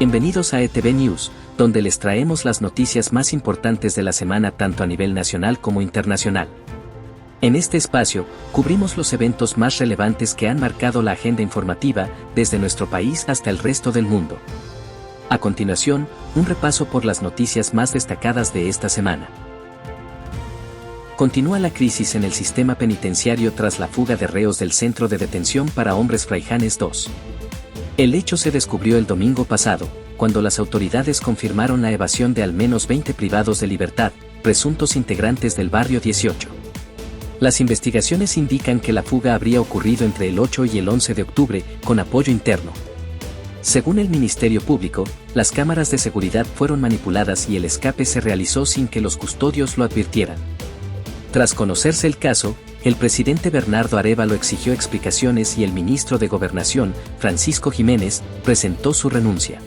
Bienvenidos a ETV News, donde les traemos las noticias más importantes de la semana tanto a nivel nacional como internacional. En este espacio, cubrimos los eventos más relevantes que han marcado la agenda informativa desde nuestro país hasta el resto del mundo. A continuación, un repaso por las noticias más destacadas de esta semana. Continúa la crisis en el sistema penitenciario tras la fuga de reos del Centro de Detención para Hombres Fraijanes 2. El hecho se descubrió el domingo pasado, cuando las autoridades confirmaron la evasión de al menos 20 privados de libertad, presuntos integrantes del barrio 18. Las investigaciones indican que la fuga habría ocurrido entre el 8 y el 11 de octubre, con apoyo interno. Según el Ministerio Público, las cámaras de seguridad fueron manipuladas y el escape se realizó sin que los custodios lo advirtieran. Tras conocerse el caso, el presidente Bernardo Arévalo exigió explicaciones y el ministro de Gobernación, Francisco Jiménez, presentó su renuncia.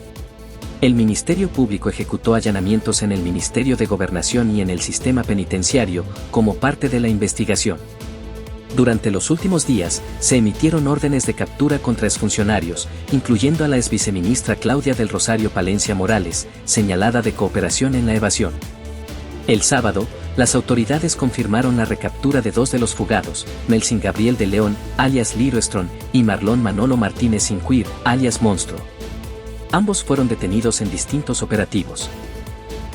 El Ministerio Público ejecutó allanamientos en el Ministerio de Gobernación y en el sistema penitenciario, como parte de la investigación. Durante los últimos días, se emitieron órdenes de captura contra exfuncionarios, incluyendo a la exviceministra Claudia del Rosario Palencia Morales, señalada de cooperación en la evasión. El sábado, las autoridades confirmaron la recaptura de dos de los fugados, Melsin Gabriel de León, alias Liro Strong, y Marlon Manolo Martínez Sincuir, alias Monstruo. Ambos fueron detenidos en distintos operativos.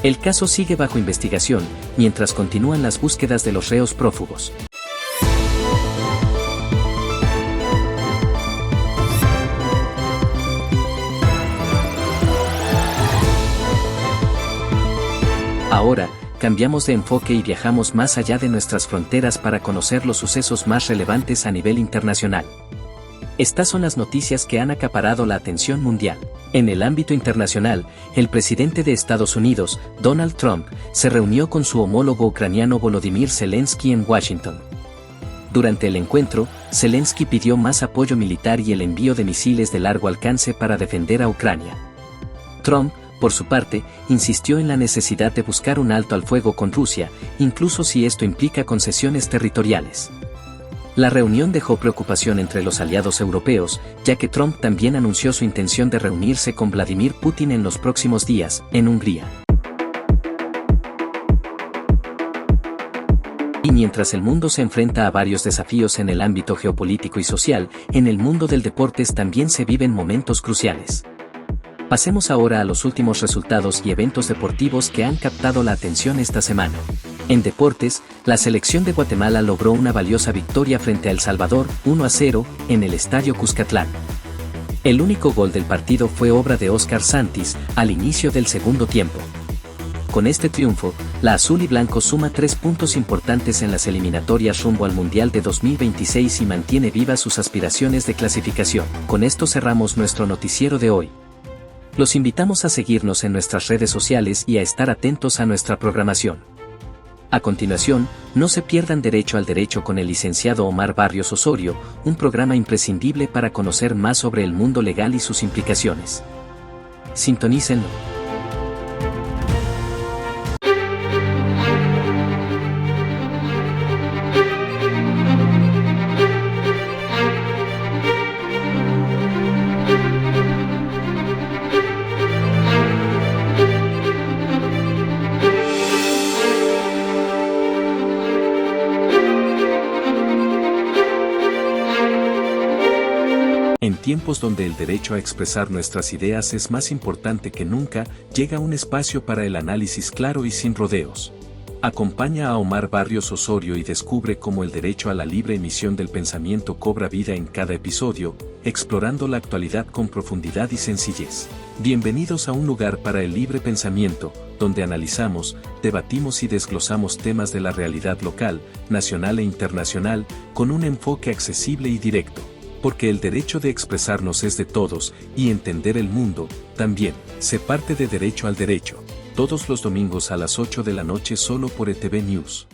El caso sigue bajo investigación, mientras continúan las búsquedas de los reos prófugos. Ahora, cambiamos de enfoque y viajamos más allá de nuestras fronteras para conocer los sucesos más relevantes a nivel internacional. Estas son las noticias que han acaparado la atención mundial. En el ámbito internacional, el presidente de Estados Unidos, Donald Trump, se reunió con su homólogo ucraniano Volodymyr Zelensky en Washington. Durante el encuentro, Zelensky pidió más apoyo militar y el envío de misiles de largo alcance para defender a Ucrania. Trump, por su parte, insistió en la necesidad de buscar un alto al fuego con Rusia, incluso si esto implica concesiones territoriales. La reunión dejó preocupación entre los aliados europeos, ya que Trump también anunció su intención de reunirse con Vladimir Putin en los próximos días, en Hungría. Y mientras el mundo se enfrenta a varios desafíos en el ámbito geopolítico y social, en el mundo del deportes también se viven momentos cruciales. Pasemos ahora a los últimos resultados y eventos deportivos que han captado la atención esta semana. En deportes, la selección de Guatemala logró una valiosa victoria frente a El Salvador, 1-0, en el Estadio Cuscatlán. El único gol del partido fue obra de Óscar Santis, al inicio del segundo tiempo. Con este triunfo, la azul y blanco suma 3 puntos importantes en las eliminatorias rumbo al Mundial de 2026 y mantiene vivas sus aspiraciones de clasificación. Con esto cerramos nuestro noticiero de hoy. Los invitamos a seguirnos en nuestras redes sociales y a estar atentos a nuestra programación. A continuación, no se pierdan Derecho al Derecho con el licenciado Omar Barrios Osorio, un programa imprescindible para conocer más sobre el mundo legal y sus implicaciones. Sintonícenlo. En tiempos donde el derecho a expresar nuestras ideas es más importante que nunca, llega un espacio para el análisis claro y sin rodeos. Acompaña a Omar Barrios Osorio y descubre cómo el derecho a la libre emisión del pensamiento cobra vida en cada episodio, explorando la actualidad con profundidad y sencillez. Bienvenidos a un lugar para el libre pensamiento, donde analizamos, debatimos y desglosamos temas de la realidad local, nacional e internacional, con un enfoque accesible y directo. Porque el derecho de expresarnos es de todos, y entender el mundo, también. Sé parte de Derecho al Derecho, todos los domingos a las 8 de la noche solo por ETV News.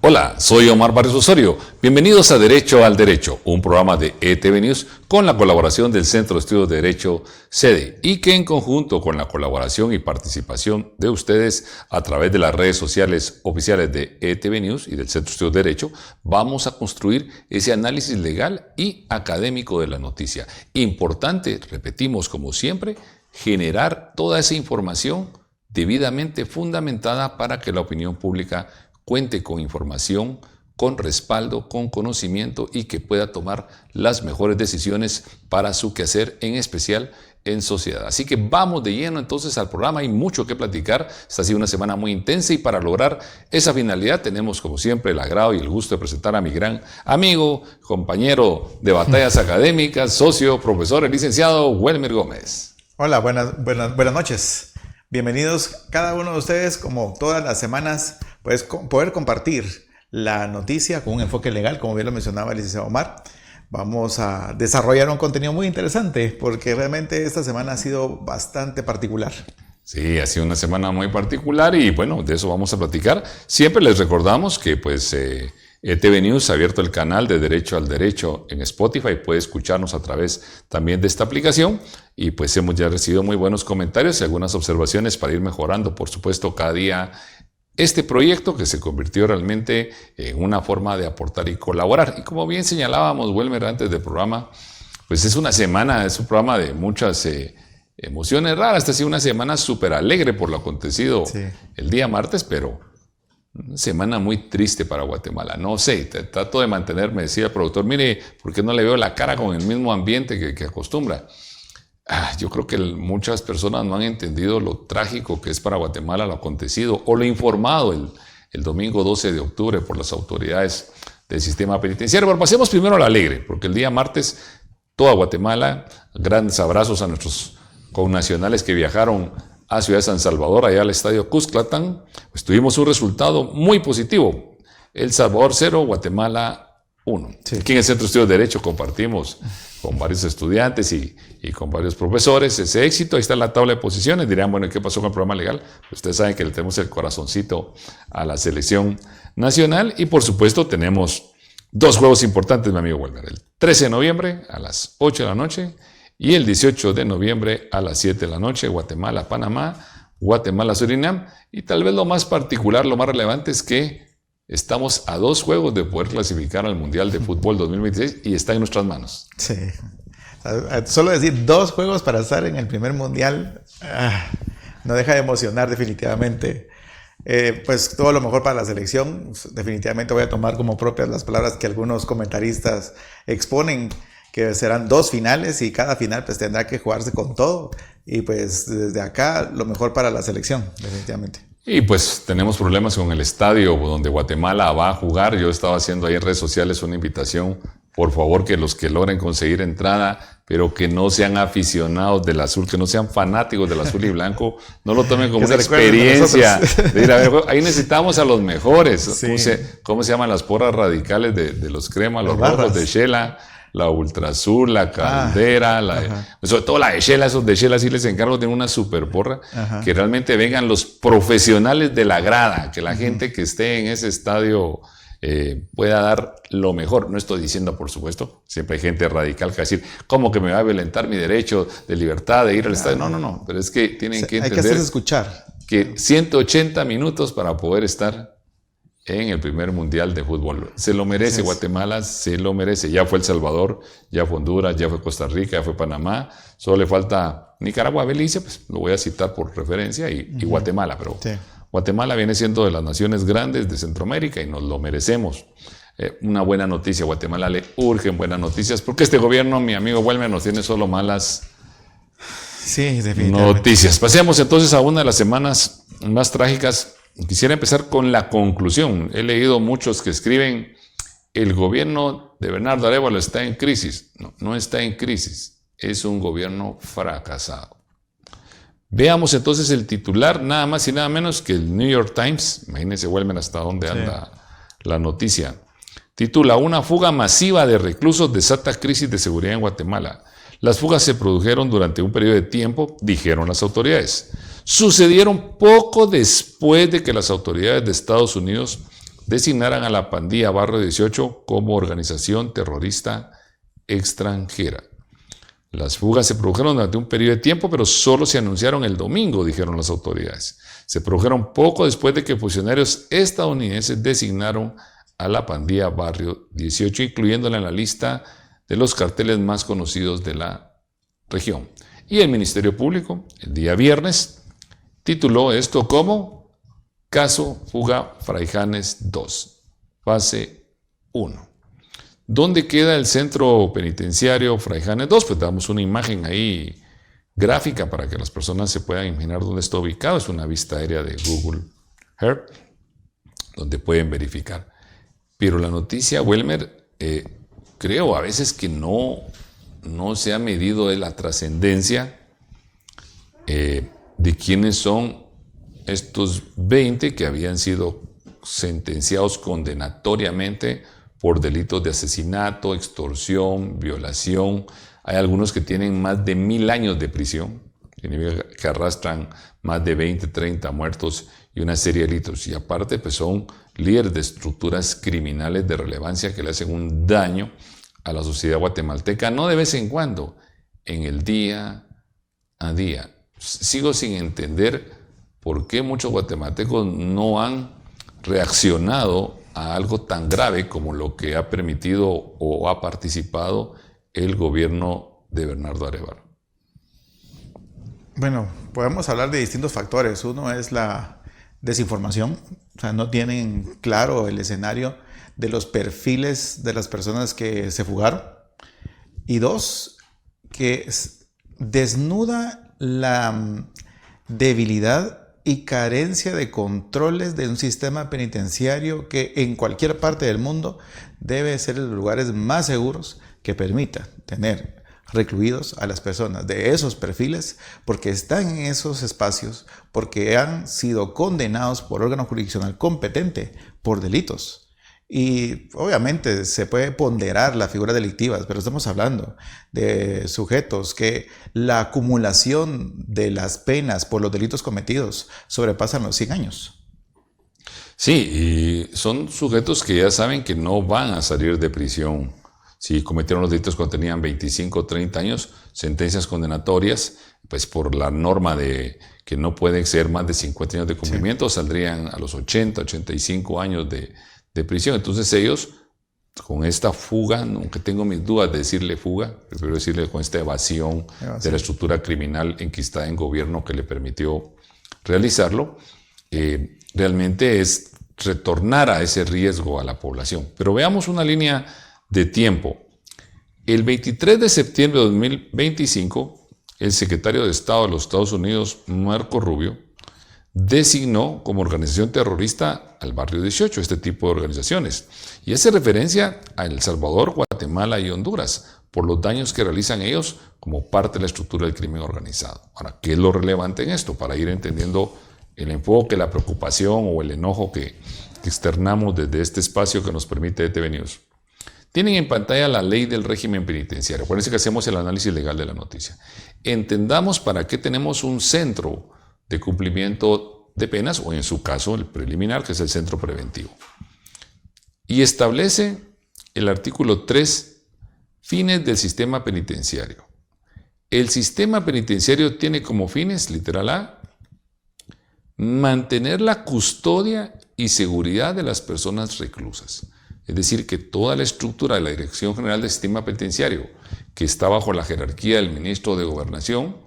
Hola, soy Omar Barrios Osorio. Bienvenidos a Derecho al Derecho, un programa de ETV News con la colaboración del Centro de Estudios de Derecho SEDE y que en conjunto con la colaboración y participación de ustedes a través de las redes sociales oficiales de ETV News y del Centro de Estudios de Derecho vamos a construir ese análisis legal y académico de la noticia. Importante, repetimos como siempre, generar toda esa información debidamente fundamentada para que la opinión pública cuente con información, con respaldo, con conocimiento y que pueda tomar las mejores decisiones para su quehacer, en especial en sociedad. Así que vamos de lleno entonces al programa, hay mucho que platicar, esta ha sido una semana muy intensa y para lograr esa finalidad tenemos como siempre el agrado y el gusto de presentar a mi gran amigo, compañero de batallas académicas, socio, profesor, el licenciado Welmer Gómez. Hola, buenas noches. Bienvenidos cada uno de ustedes, como todas las semanas, pues poder compartir la noticia con un enfoque legal, como bien lo mencionaba el licenciado Omar. Vamos a desarrollar un contenido muy interesante porque realmente esta semana ha sido bastante particular. Sí, ha sido una semana muy particular y bueno, de eso vamos a platicar. Siempre les recordamos que pues ETV News ha abierto el canal de Derecho al Derecho en Spotify, puede escucharnos a través también de esta aplicación y pues hemos ya recibido muy buenos comentarios y algunas observaciones para ir mejorando, por supuesto, cada día este proyecto que se convirtió realmente en una forma de aportar y colaborar. Y como bien señalábamos, Welmer, antes del programa, pues es una semana, es un programa de muchas emociones raras. Esta ha sido una semana súper alegre por lo acontecido el día martes, pero una semana muy triste para Guatemala. No sé, trato de mantenerme, decía el productor, mire, ¿por qué no le veo la cara con el mismo ambiente que acostumbra? Yo creo que muchas personas no han entendido lo trágico que es para Guatemala lo acontecido o lo informado el domingo 12 de octubre por las autoridades del sistema penitenciario. Pero pasemos primero a la alegre, porque el día martes toda Guatemala, grandes abrazos a nuestros connacionales que viajaron a Ciudad de San Salvador, allá al estadio Cuscatlan, pues tuvimos un resultado muy positivo. El Salvador 0, Guatemala 1. Sí. Aquí en el Centro de Estudios de Derecho compartimos con varios estudiantes y con varios profesores ese éxito. Ahí está la tabla de posiciones. Dirán, bueno, ¿qué pasó con el programa legal? Ustedes saben que le tenemos el corazoncito a la selección nacional y por supuesto tenemos dos juegos importantes, mi amigo Welmer. El 13 de noviembre a las 8 de la noche y el 18 de noviembre a las 7 de la noche, Guatemala-Panamá, Guatemala-Surinam. Y tal vez lo más particular, lo más relevante es que estamos a 2 juegos de poder clasificar al Mundial de Fútbol 2026 y está en nuestras manos. Sí. Solo decir 2 juegos para estar en el primer Mundial no deja de emocionar definitivamente. Pues todo lo mejor para la selección. Definitivamente voy a tomar como propias las palabras que algunos comentaristas exponen, que serán 2 finales y cada final pues tendrá que jugarse con todo. Y pues desde acá lo mejor para la selección, definitivamente. Y pues tenemos problemas con el estadio donde Guatemala va a jugar. Yo estaba haciendo ahí en redes sociales una invitación, por favor, que los que logren conseguir entrada, pero que no sean aficionados del azul, que no sean fanáticos del azul y blanco, no lo tomen como una experiencia de ir a ver. Ahí necesitamos a los mejores. Sí. ¿Cómo se llaman las porras radicales de los cremas, los rojos de Shela? La Ultra Azul, la Caldera, sobre todo la de Shela, esos de Shela sí les encargo, tienen una super porra, que realmente vengan los profesionales de la grada, que la gente que esté en ese estadio pueda dar lo mejor. No estoy diciendo, por supuesto, siempre hay gente radical que va a decir, ¿cómo que me va a violentar mi derecho de libertad de ir al estadio? No, pero es que tienen que entender hay que hacerse escuchar. Que 180 minutos para poder estar en el primer Mundial de Fútbol. Se lo merece Guatemala, se lo merece. Ya fue El Salvador, ya fue Honduras, ya fue Costa Rica, ya fue Panamá. Solo le falta Nicaragua, Belice, pues lo voy a citar por referencia, y Guatemala. Pero Guatemala viene siendo de las naciones grandes de Centroamérica y nos lo merecemos. Una buena noticia, Guatemala le urgen buenas noticias, porque este gobierno, mi amigo Welmer, nos tiene solo malas noticias. Pasemos entonces a una de las semanas más trágicas. Quisiera empezar con la conclusión. He leído muchos que escriben, el gobierno de Bernardo Arévalo está en crisis. No está en crisis, es un gobierno fracasado. Veamos entonces el titular, nada más y nada menos que el New York Times. Imagínense, Welmer, hasta dónde anda la noticia. Titula, una fuga masiva de reclusos desata crisis de seguridad en Guatemala. Las fugas se produjeron durante un periodo de tiempo, dijeron las autoridades. Sucedieron poco después de que las autoridades de Estados Unidos designaran a la pandilla Barrio 18 como organización terrorista extranjera. Las fugas se produjeron durante un periodo de tiempo, pero solo se anunciaron el domingo, dijeron las autoridades. Se produjeron poco después de que funcionarios estadounidenses designaron a la pandilla Barrio 18, incluyéndola en la lista de los carteles más conocidos de la región. Y el Ministerio Público, el día viernes, tituló esto como Caso Fuga Fraijanes 2, fase 1. ¿Dónde queda el centro penitenciario Fraijanes 2? Pues damos una imagen ahí gráfica para que las personas se puedan imaginar dónde está ubicado. Es una vista aérea de Google Earth, donde pueden verificar. Pero la noticia, Welmer, creo a veces que no se ha medido la trascendencia de quiénes son estos 20 que habían sido sentenciados condenatoriamente por delitos de asesinato, extorsión, violación. Hay algunos que tienen más de 1000 años de prisión, que arrastran más de 20, 30 muertos y una serie de delitos. Y aparte, pues son líderes de estructuras criminales de relevancia que le hacen un daño a la sociedad guatemalteca, no de vez en cuando, en el día a día. Sigo sin entender por qué muchos guatemaltecos no han reaccionado a algo tan grave como lo que ha permitido o ha participado el gobierno de Bernardo Arévalo. Bueno, podemos hablar de distintos factores. Uno es la desinformación, o sea, no tienen claro el escenario de los perfiles de las personas que se fugaron. Y dos, que desnuda la debilidad y carencia de controles de un sistema penitenciario que en cualquier parte del mundo debe ser los lugares más seguros que permita tener recluidos a las personas de esos perfiles, porque están en esos espacios, porque han sido condenados por órgano jurisdiccional competente por delitos. Y obviamente se puede ponderar las figuras delictivas, pero estamos hablando de sujetos que la acumulación de las penas por los delitos cometidos sobrepasan los 100 años. Sí, y son sujetos que ya saben que no van a salir de prisión. Si cometieron los delitos cuando tenían 25 o 30 años, sentencias condenatorias, pues por la norma de que no pueden ser más de 50 años de cumplimiento, sí, saldrían a los 80, 85 años de prisión. Entonces ellos, con esta fuga, aunque tengo mis dudas de decirle fuga, prefiero decirle con esta evasión de la estructura criminal enquistada en gobierno que le permitió realizarlo, realmente es retornar a ese riesgo a la población. Pero veamos una línea de tiempo. El 23 de septiembre de 2025, el secretario de Estado de los Estados Unidos, Marco Rubio, designó como organización terrorista al Barrio 18, este tipo de organizaciones, y hace referencia a El Salvador, Guatemala y Honduras, por los daños que realizan ellos como parte de la estructura del crimen organizado. Ahora, ¿qué es lo relevante en esto? Para ir entendiendo el enfoque, la preocupación o el enojo que externamos desde este espacio que nos permite TV News. Tienen en pantalla la ley del régimen penitenciario. Acuérdense que hacemos el análisis legal de la noticia. Entendamos para qué tenemos un centro de cumplimiento de penas, o en su caso el preliminar, que es el centro preventivo. Y establece el artículo 3, fines del sistema penitenciario. El sistema penitenciario tiene como fines, literal A, mantener la custodia y seguridad de las personas reclusas. Es decir, que toda la estructura de la Dirección General del Sistema Penitenciario, que está bajo la jerarquía del ministro de Gobernación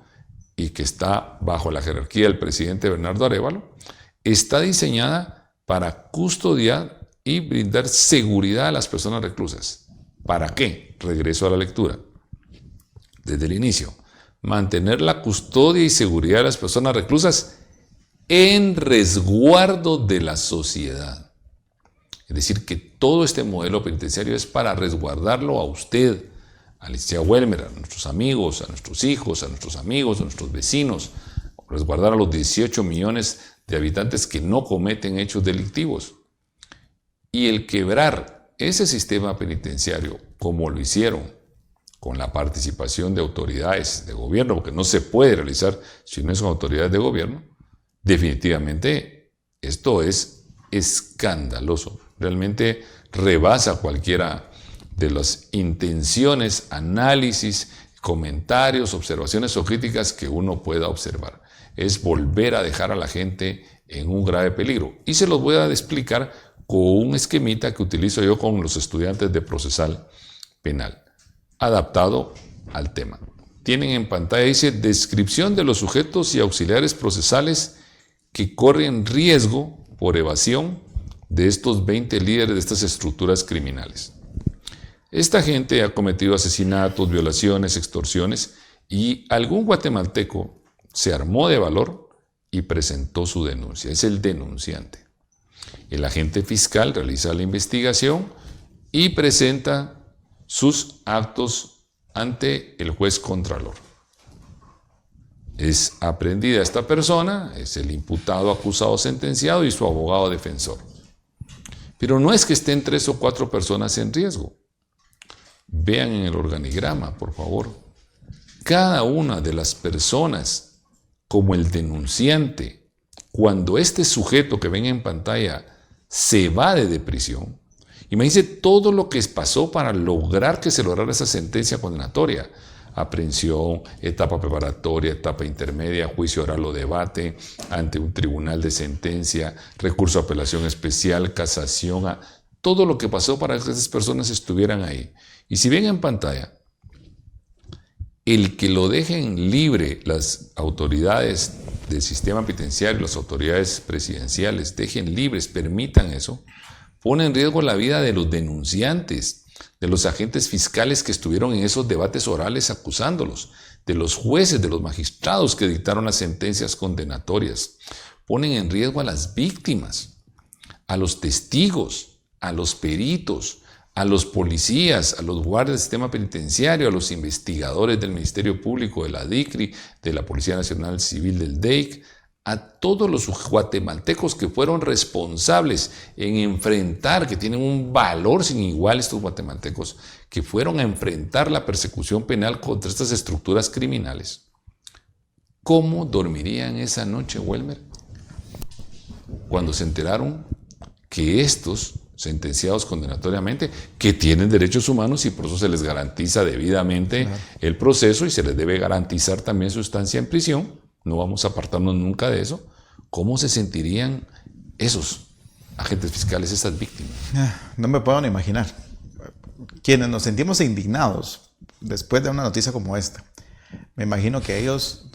y que está bajo la jerarquía del presidente Bernardo Arévalo, está diseñada para custodiar y brindar seguridad a las personas reclusas. ¿Para qué? Regreso a la lectura. Desde el inicio, mantener la custodia y seguridad de las personas reclusas en resguardo de la sociedad. Es decir, que todo este modelo penitenciario es para resguardarlo a usted, a Alicia Welmer, a nuestros amigos, a nuestros hijos, a nuestros amigos, a nuestros vecinos, resguardar a los 18 millones de habitantes que no cometen hechos delictivos. Y el quebrar ese sistema penitenciario, como lo hicieron, con la participación de autoridades de gobierno, porque no se puede realizar si no es con autoridades de gobierno, definitivamente esto es escandaloso. Realmente rebasa cualquiera de las intenciones, análisis, comentarios, observaciones o críticas que uno pueda observar. Es volver a dejar a la gente en un grave peligro. Y se los voy a explicar con un esquemita que utilizo yo con los estudiantes de procesal penal, adaptado al tema. Tienen en pantalla, dice, descripción de los sujetos y auxiliares procesales que corren riesgo por evasión de estos 20 líderes de estas estructuras criminales. Esta gente ha cometido asesinatos, violaciones, extorsiones, y algún guatemalteco se armó de valor y presentó su denuncia. Es el denunciante. El agente fiscal realiza la investigación y presenta sus actos ante el juez contralor. Es aprendida esta persona, es el imputado, acusado, sentenciado y su abogado defensor. Pero no es que estén 3 o 4 personas en riesgo. Vean en el organigrama, por favor. Cada una de las personas, como el denunciante, cuando este sujeto que ven en pantalla se evade de prisión, imagínense todo lo que pasó para lograr que se lograra esa sentencia condenatoria. Aprehensión, etapa preparatoria, etapa intermedia, juicio oral o debate ante un tribunal de sentencia, recurso a apelación especial, casación, todo lo que pasó para que esas personas estuvieran ahí. Y si ven en pantalla, el que lo dejen libre las autoridades del sistema penitenciario, las autoridades presidenciales, dejen libres, permitan eso, pone en riesgo la vida de los denunciantes, de los agentes fiscales que estuvieron en esos debates orales acusándolos, de los jueces, de los magistrados que dictaron las sentencias condenatorias. Ponen en riesgo a las víctimas, a los testigos, a los peritos, a los policías, a los guardias del sistema penitenciario, a los investigadores del Ministerio Público, de la DICRI, de la Policía Nacional Civil del DEIC, a todos los guatemaltecos que fueron responsables en enfrentar, que tienen un valor sin igual estos guatemaltecos, que fueron a enfrentar la persecución penal contra estas estructuras criminales. ¿Cómo dormirían esa noche, Welmer? Cuando se enteraron que estos sentenciados condenatoriamente, que tienen derechos humanos y por eso se les garantiza debidamente el proceso y se les debe garantizar también su estancia en prisión, no vamos a apartarnos nunca de eso, ¿cómo se sentirían esos agentes fiscales, esas víctimas? No me puedo ni imaginar. Quienes nos sentimos indignados después de una noticia como esta, me imagino que ellos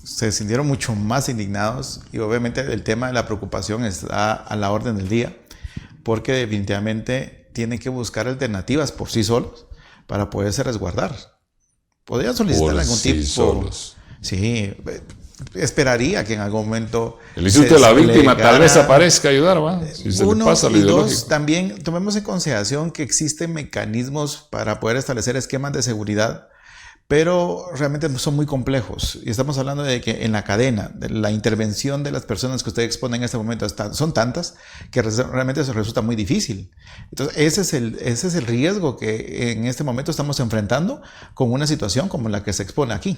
se sintieron mucho más indignados y obviamente el tema de la preocupación está a la orden del día, porque definitivamente tienen que buscar alternativas por sí solos para poderse resguardar. Podrían solicitar por algún sí tipo... solos. Sí, esperaría que en algún momento... El instituto de la víctima tal vez aparezca a ayudar, ¿va? Si se le pasa lo ideológico. 2, también tomemos en consideración que existen mecanismos para poder establecer esquemas de seguridad, pero realmente son muy complejos. Y estamos hablando de que en la cadena, de la intervención de las personas que usted expone en este momento son tantas que realmente eso resulta muy difícil. Entonces, ese es el riesgo que en este momento estamos enfrentando con una situación como la que se expone aquí.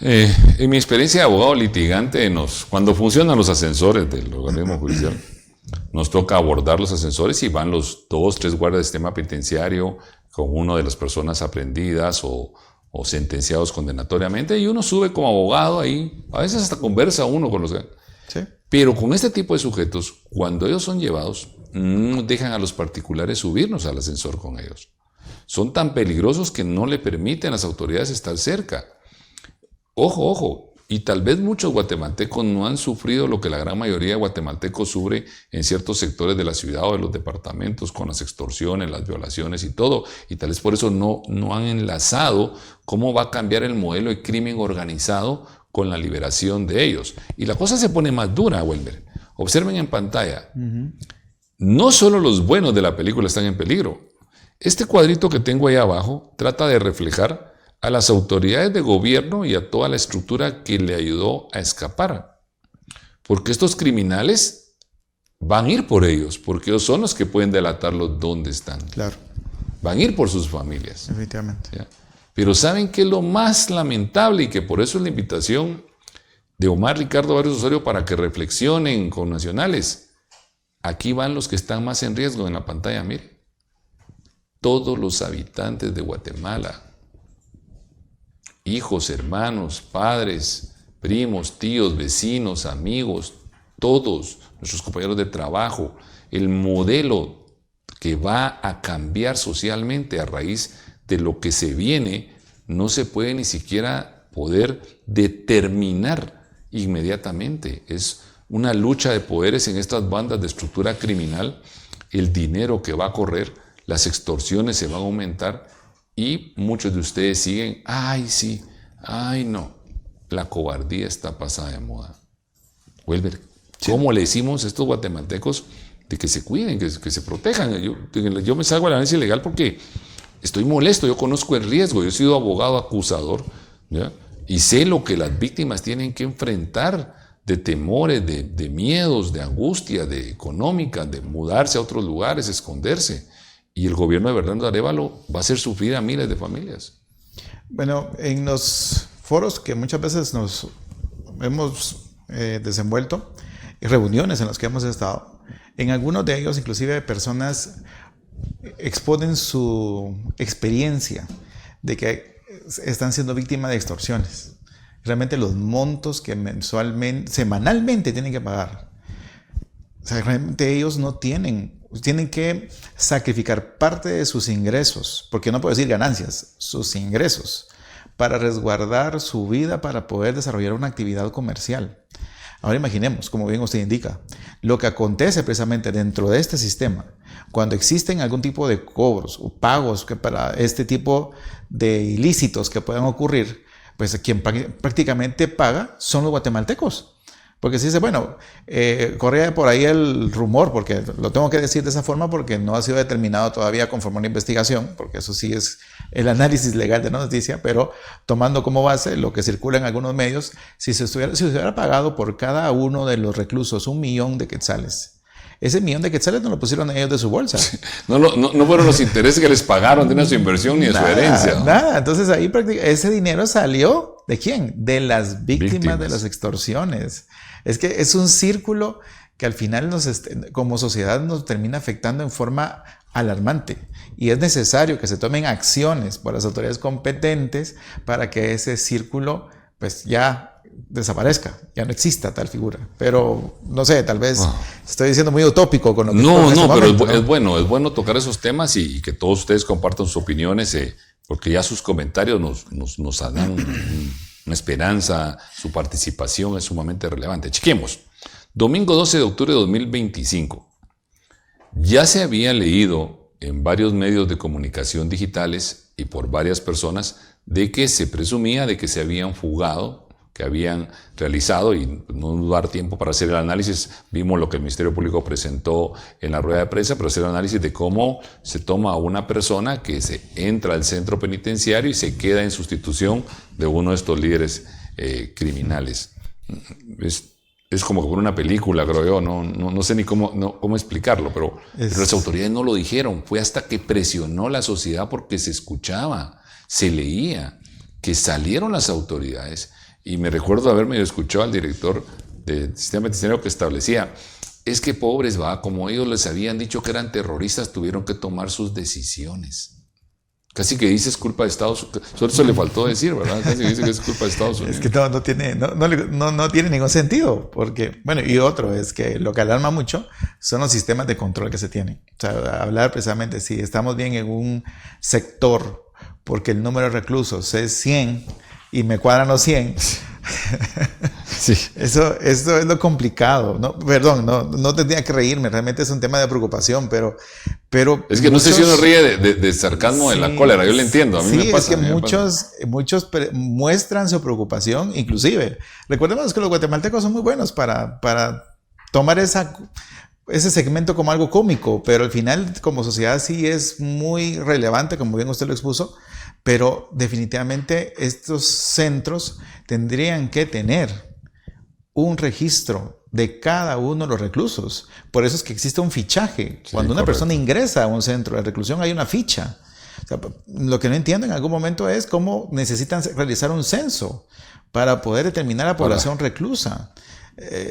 En mi experiencia de abogado litigante, cuando funcionan los ascensores del organismo judicial, nos toca abordar los ascensores y van los 2, 3 guardias del sistema penitenciario con una de las personas aprendidas o sentenciados condenatoriamente, y uno sube como abogado ahí, a veces hasta conversa uno con los... Sí. Pero con este tipo de sujetos, cuando ellos son llevados, no dejan a los particulares subirnos al ascensor con ellos. Son tan peligrosos que no le permiten a las autoridades estar cerca. Ojo, y tal vez muchos guatemaltecos no han sufrido lo que la gran mayoría de guatemaltecos sufre en ciertos sectores de la ciudad o de los departamentos con las extorsiones, las violaciones y todo, y tal vez por eso no han enlazado cómo va a cambiar el modelo de crimen organizado con la liberación de ellos. Y la cosa se pone más dura, Welmer. Observen en pantalla. No solo los buenos de la película están en peligro. Este cuadrito que tengo ahí abajo trata de reflejar a las autoridades de gobierno y a toda la estructura que le ayudó a escapar. Porque estos criminales van a ir por ellos, porque ellos son los que pueden delatarlos dónde están. Claro. Van a ir por sus familias. Definitivamente. ¿Ya? Pero ¿saben qué es lo más lamentable? Y que por eso es la invitación de Omar Ricardo Barrios Osorio para que reflexionen con nacionales. Aquí van los que están más en riesgo en la pantalla, mire. Todos los habitantes de Guatemala, hijos, hermanos, padres, primos, tíos, vecinos, amigos, todos nuestros compañeros de trabajo, el modelo que va a cambiar socialmente a raíz de lo que se viene, no se puede ni siquiera poder determinar inmediatamente. Es una lucha de poderes en estas bandas de estructura criminal, el dinero que va a correr, las extorsiones se van a aumentar y muchos de ustedes siguen, ay sí, ay no, la cobardía está pasada de moda. Welber, ¿cómo le decimos a estos guatemaltecos de que se cuiden, que se protejan? Yo me salgo a la análisis legal porque estoy molesto, yo conozco el riesgo, yo he sido abogado acusador, ¿ya? Y sé lo que las víctimas tienen que enfrentar de temores, de miedos, de angustia, de económica, de mudarse a otros lugares, esconderse. Y el gobierno de Bernardo Arévalo va a hacer sufrir a miles de familias. Bueno, en los foros que muchas veces nos hemos desenvuelto, y reuniones en las que hemos estado, en algunos de ellos inclusive personas exponen su experiencia de que están siendo víctimas de extorsiones. Realmente los montos que semanalmente tienen que pagar. O sea, realmente ellos no tienen que sacrificar parte de sus ingresos, porque no puedo decir ganancias, sus ingresos, para resguardar su vida, para poder desarrollar una actividad comercial. Ahora imaginemos, como bien usted indica, lo que acontece precisamente dentro de este sistema, cuando existen algún tipo de cobros o pagos que para este tipo de ilícitos que puedan ocurrir, pues quien prácticamente paga son los guatemaltecos. Porque se dice, bueno, corría por ahí el rumor, porque lo tengo que decir de esa forma porque no ha sido determinado todavía conforme a una investigación, porque eso sí es el análisis legal de la noticia, pero tomando como base lo que circula en algunos medios, si se hubiera pagado por cada uno de los reclusos 1 millón de quetzales, ese 1 millón de quetzales no lo pusieron ellos de su bolsa. No fueron los intereses que les pagaron de su inversión ni de su herencia, ¿no? Nada, entonces ahí ese dinero salió, ¿de quién? De las víctimas de las extorsiones. Es que es un círculo que al final como sociedad nos termina afectando en forma alarmante y es necesario que se tomen acciones por las autoridades competentes para que ese círculo pues ya desaparezca, ya no exista tal figura. Pero no sé, tal vez estoy diciendo muy utópico con lo que es bueno tocar esos temas y que todos ustedes compartan sus opiniones, porque ya sus comentarios nos dan una esperanza, su participación es sumamente relevante. Chequemos. Domingo 12 de octubre de 2025. Ya se había leído en varios medios de comunicación digitales y por varias personas de que se presumía de que se habían fugado, que habían realizado, y no dar tiempo para hacer el análisis, vimos lo que el Ministerio Público presentó en la rueda de prensa, pero hacer el análisis de cómo se toma a una persona que se entra al centro penitenciario y se queda en sustitución de uno de estos líderes criminales. Es como que por una película, creo yo, no sé ni cómo explicarlo, pero las autoridades no lo dijeron, fue hasta que presionó la sociedad porque se escuchaba, se leía, que salieron las autoridades. Y me recuerdo haberme escuchado al director del sistema penitenciario que establecía, es que pobres, como ellos les habían dicho que eran terroristas, tuvieron que tomar sus decisiones. Casi que dice es culpa de Estados Unidos. Solo eso le faltó decir, ¿verdad? Casi que dice que es culpa de Estados Unidos. Es que no tiene ningún sentido. Porque, bueno, y otro es que lo que alarma mucho son los sistemas de control que se tienen. O sea, hablar precisamente si estamos bien en un sector porque el número de reclusos es 100 y me cuadran los 100. Sí. Eso es lo complicado. No tendría que reírme, realmente es un tema de preocupación, pero es que no sé si uno ríe de sarcasmo, sí, de la cólera, yo lo entiendo, a mí me pasa. Es que muchos muestran su preocupación, inclusive. Recordemos que los guatemaltecos son muy buenos para tomar ese segmento como algo cómico, pero al final como sociedad sí es muy relevante, como bien usted lo expuso. Pero definitivamente estos centros tendrían que tener un registro de cada uno de los reclusos. Por eso es que existe un fichaje. Sí, cuando una persona ingresa a un centro de reclusión hay una ficha. O sea, lo que no entiendo en algún momento es cómo necesitan realizar un censo para poder determinar la población reclusa.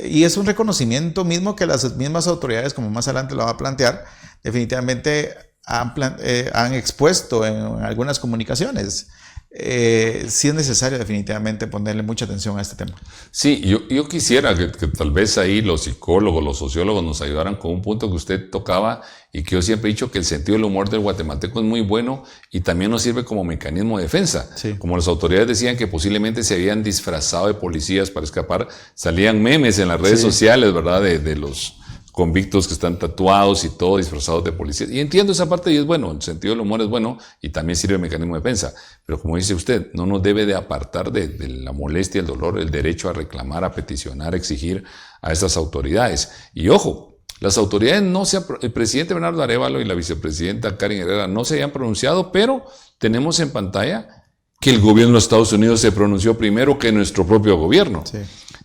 Y es un reconocimiento mismo que las mismas autoridades, como más adelante lo va a plantear, definitivamente han expuesto en algunas comunicaciones. Sí es necesario definitivamente ponerle mucha atención a este tema. Sí, yo quisiera que tal vez ahí los psicólogos, los sociólogos nos ayudaran con un punto que usted tocaba y que yo siempre he dicho que el sentido del humor del guatemalteco es muy bueno y también nos sirve como mecanismo de defensa. Sí. Como las autoridades decían que posiblemente se habían disfrazado de policías para escapar, salían memes en las redes sociales, ¿verdad? De los convictos que están tatuados y todo disfrazados de policías. Y entiendo esa parte y es bueno, el sentido del humor es bueno y también sirve de mecanismo de defensa. Pero como dice usted, no nos debe de apartar de la molestia, el dolor, el derecho a reclamar, a peticionar, a exigir a estas autoridades. Y ojo, las autoridades el presidente Bernardo Arévalo y la vicepresidenta Karen Herrera no se habían pronunciado, pero tenemos en pantalla que el gobierno de Estados Unidos se pronunció primero que nuestro propio gobierno. Sí.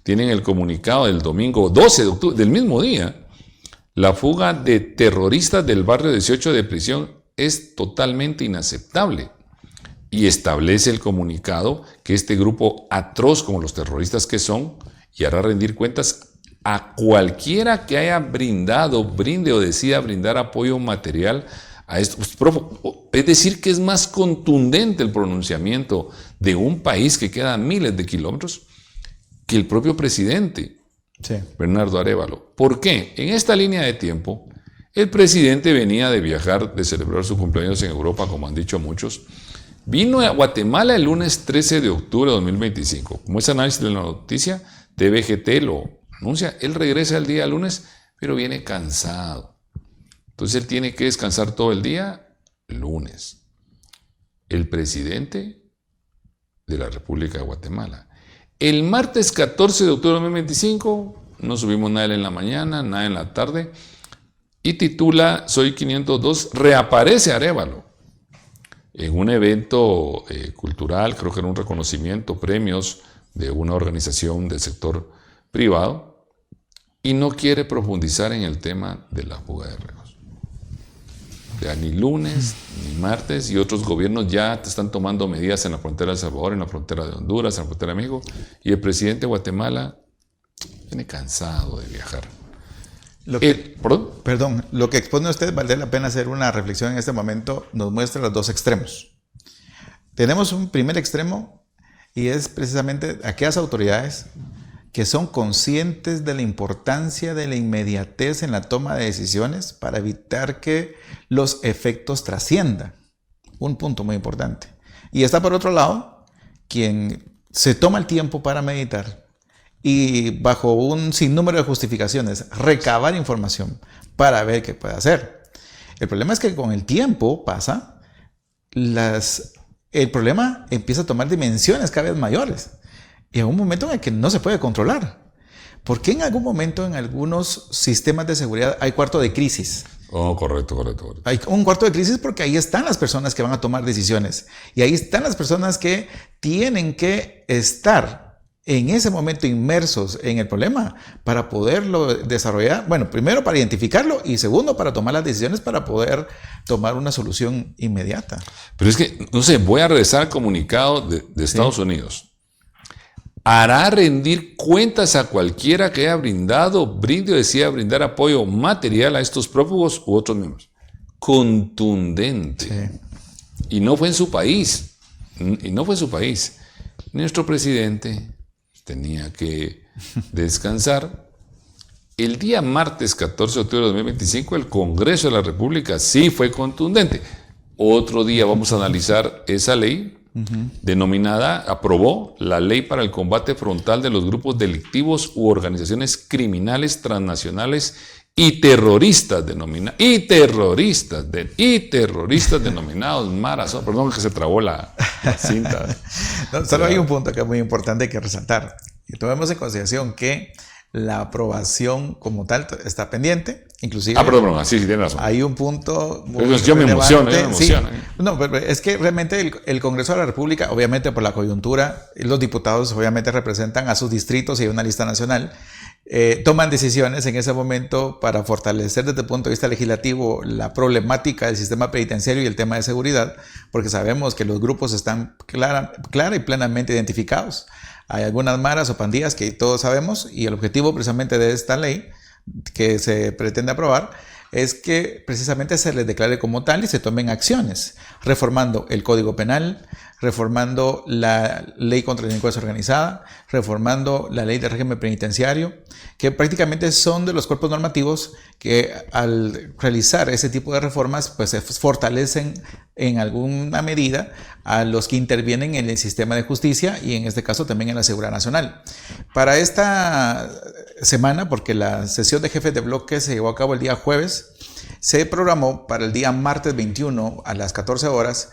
Tienen el comunicado del domingo 12 de octubre, del mismo día. La fuga de terroristas del barrio 18 de prisión es totalmente inaceptable y establece el comunicado que este grupo atroz como los terroristas que son y hará rendir cuentas a cualquiera que haya brinde o decida brindar apoyo material a estos. Es decir, que es más contundente el pronunciamiento de un país que queda a miles de kilómetros que el propio presidente. Sí. Bernardo Arévalo. ¿Por qué? En esta línea de tiempo, el presidente venía de viajar, de celebrar su cumpleaños en Europa, como han dicho muchos. Vino a Guatemala el lunes 13 de octubre de 2025. Como es análisis de la noticia, TVGT lo anuncia. Él regresa el día lunes, pero viene cansado. Entonces él tiene que descansar todo el día lunes. El presidente de la República de Guatemala. El martes 14 de octubre de 2025, no subimos nada en la mañana, nada en la tarde, y titula Soy 502, reaparece Arévalo en un evento cultural, creo que era un reconocimiento, premios de una organización del sector privado, y no quiere profundizar en el tema de la fuga de reos. Ya ni lunes, ni martes, y otros gobiernos ya están tomando medidas en la frontera de El Salvador, en la frontera de Honduras, en la frontera de México, y el presidente de Guatemala viene cansado de viajar. Lo que expone usted, vale la pena hacer una reflexión en este momento, nos muestra los dos extremos. Tenemos un primer extremo y es precisamente aquellas autoridades que son conscientes de la importancia de la inmediatez en la toma de decisiones para evitar que los efectos trasciendan. Un punto muy importante. Y está por otro lado quien se toma el tiempo para meditar y bajo un sinnúmero de justificaciones recabar información para ver qué puede hacer. El problema es que con el tiempo pasa, el problema empieza a tomar dimensiones cada vez mayores. Y en un momento en el que no se puede controlar. ¿Por qué en algún momento en algunos sistemas de seguridad hay cuarto de crisis? Oh, correcto. Hay un cuarto de crisis porque ahí están las personas que van a tomar decisiones. Y ahí están las personas que tienen que estar en ese momento inmersos en el problema para poderlo desarrollar. Bueno, primero para identificarlo y segundo para tomar las decisiones para poder tomar una solución inmediata. Pero es que, no sé, voy a regresar al comunicado de Estados Unidos. Hará rendir cuentas a cualquiera que haya brinde o decida brindar apoyo material a estos prófugos u otros miembros. Contundente. Sí. Y no fue en su país. Nuestro presidente tenía que descansar. El día martes 14 de octubre de 2025, el Congreso de la República sí fue contundente. Otro día vamos a analizar esa ley. Aprobó la ley para el combate frontal de los grupos delictivos u organizaciones criminales transnacionales y terroristas denominados Marazón. Perdón que se trabó la cinta. No, solo hay un punto que es muy importante que resaltar. Y tomemos en consideración que la aprobación como tal está pendiente, inclusive. Perdón, sí, tiene razón. Hay un punto muy yo me emociono. Sí. No, pero es que realmente el Congreso de la República, obviamente por la coyuntura, los diputados obviamente representan a sus distritos y hay una lista nacional. toman decisiones en ese momento para fortalecer desde el punto de vista legislativo la problemática del sistema penitenciario y el tema de seguridad, porque sabemos que los grupos están clara y plenamente identificados. Hay algunas maras o pandillas que todos sabemos, y el objetivo precisamente de esta ley que se pretende aprobar es que precisamente se les declare como tal y se tomen acciones, reformando el Código Penal, reformando la Ley contra la Delincuencia Organizada, reformando la Ley de Régimen Penitenciario, que prácticamente son de los cuerpos normativos que al realizar ese tipo de reformas pues se fortalecen en alguna medida a los que intervienen en el sistema de justicia y en este caso también en la seguridad nacional. Para esta semana, porque la sesión de jefes de bloque se llevó a cabo el día jueves, se programó para el día martes 21 a las 14 horas,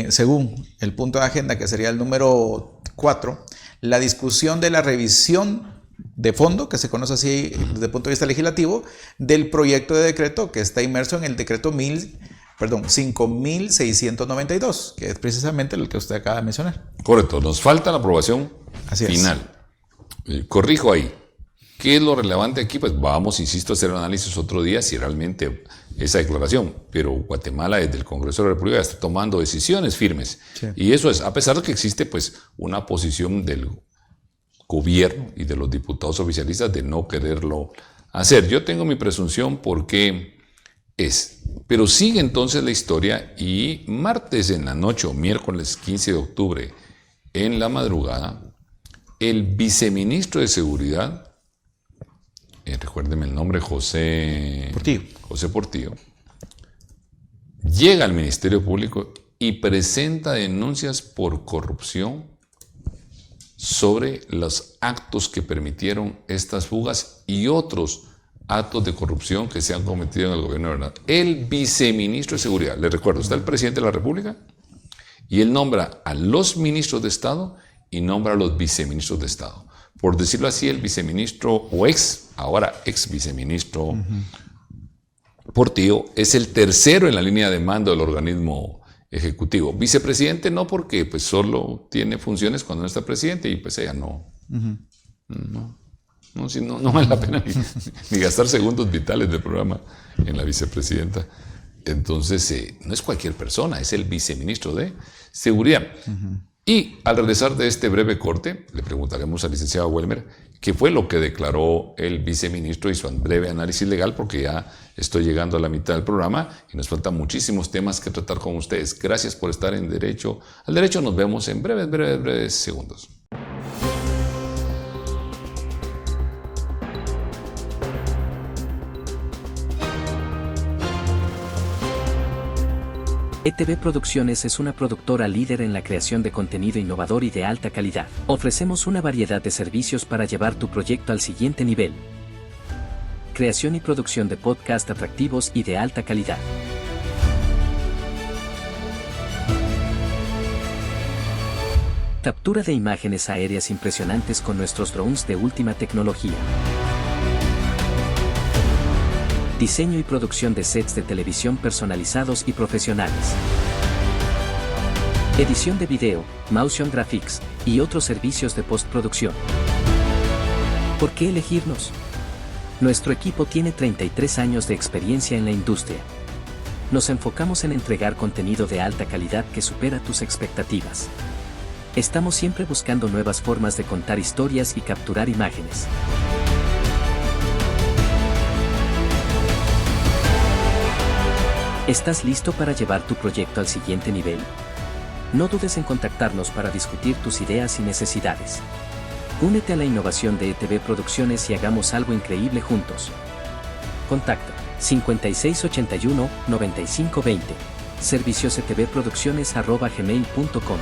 según el punto de agenda que sería el número 4, la discusión de la revisión de fondo, que se conoce así desde el punto de vista legislativo, del proyecto de decreto que está inmerso en el decreto 5.692, que es precisamente el que usted acaba de mencionar. Correcto, nos falta la aprobación final. Corrijo ahí. ¿Qué es lo relevante aquí? Pues vamos, insisto, a hacer un análisis otro día si realmente esa declaración, pero Guatemala desde el Congreso de la República está tomando decisiones firmes. Sí. Y eso es, a pesar de que existe pues una posición del gobierno y de los diputados oficialistas de no quererlo hacer. Yo tengo mi presunción porque es, pero sigue entonces la historia y martes en la noche o miércoles 15 de octubre en la madrugada, el viceministro de Seguridad, recuérdeme el nombre, José Portillo, llega al Ministerio Público y presenta denuncias por corrupción sobre los actos que permitieron estas fugas y otros actos de corrupción que se han cometido en el gobierno de Bernardo. El viceministro de Seguridad, le recuerdo, está el presidente de la República y él nombra a los ministros de Estado y nombra a los viceministros de Estado. Por decirlo así, el viceministro o ahora ex viceministro Portillo es el tercero en la línea de mando del organismo ejecutivo. Vicepresidente no, porque pues solo tiene funciones cuando no está presidente y pues ella no vale la pena ni gastar segundos vitales del programa en la vicepresidenta. Entonces no es cualquier persona, es el viceministro de Seguridad. Y al regresar de este breve corte, le preguntaremos al licenciado Welmer qué fue lo que declaró el viceministro y su breve análisis legal, porque ya estoy llegando a la mitad del programa y nos faltan muchísimos temas que tratar con ustedes. Gracias por estar en Derecho al Derecho. Nos vemos en breves segundos. ETV Producciones es una productora líder en la creación de contenido innovador y de alta calidad. Ofrecemos una variedad de servicios para llevar tu proyecto al siguiente nivel. Creación y producción de podcast atractivos y de alta calidad. Captura de imágenes aéreas impresionantes con nuestros drones de última tecnología. Diseño y producción de sets de televisión personalizados y profesionales. Edición de video, motion graphics y otros servicios de postproducción. ¿Por qué elegirnos? Nuestro equipo tiene 33 años de experiencia en la industria. Nos enfocamos en entregar contenido de alta calidad que supera tus expectativas. Estamos siempre buscando nuevas formas de contar historias y capturar imágenes. ¿Estás listo para llevar tu proyecto al siguiente nivel? No dudes en contactarnos para discutir tus ideas y necesidades. Únete a la innovación de ETV Producciones y hagamos algo increíble juntos. Contacto 5681-9520. serviciosetvproducciones@gmail.com.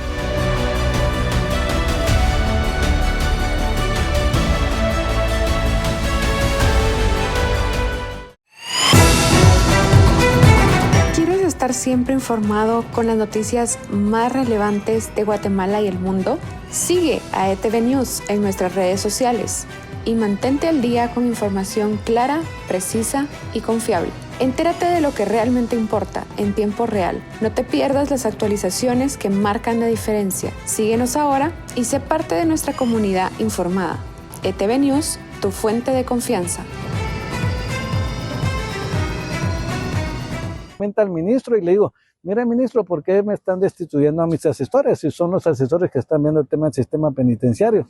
Estar siempre informado con las noticias más relevantes de Guatemala y el mundo, sigue a ETV News en nuestras redes sociales y mantente al día con información clara, precisa y confiable. Entérate de lo que realmente importa en tiempo real. No te pierdas las actualizaciones que marcan la diferencia. Síguenos ahora y sé parte de nuestra comunidad informada. ETV News, tu fuente de confianza. Al ministro y le digo, mire ministro, ¿por qué me están destituyendo a mis asesores? Si son los asesores que están viendo el tema del sistema penitenciario.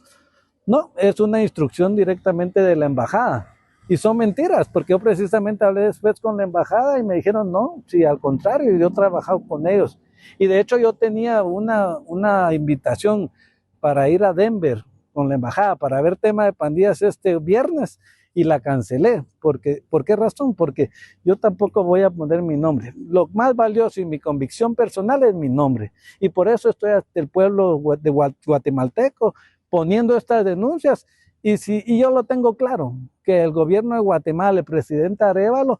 No, es una instrucción directamente de la embajada. Y son mentiras, porque yo precisamente hablé después con la embajada y me dijeron, no, sí, al contrario, yo he trabajado con ellos. Y de hecho yo tenía una invitación para ir a Denver con la embajada para ver tema de pandillas este viernes. Y la cancelé. ¿Por qué razón? Porque yo tampoco voy a poner mi nombre. Lo más valioso y mi convicción personal es mi nombre. Y por eso estoy ante el pueblo de guatemalteco poniendo estas denuncias. Y yo lo tengo claro, que el gobierno de Guatemala, el presidente Arévalo,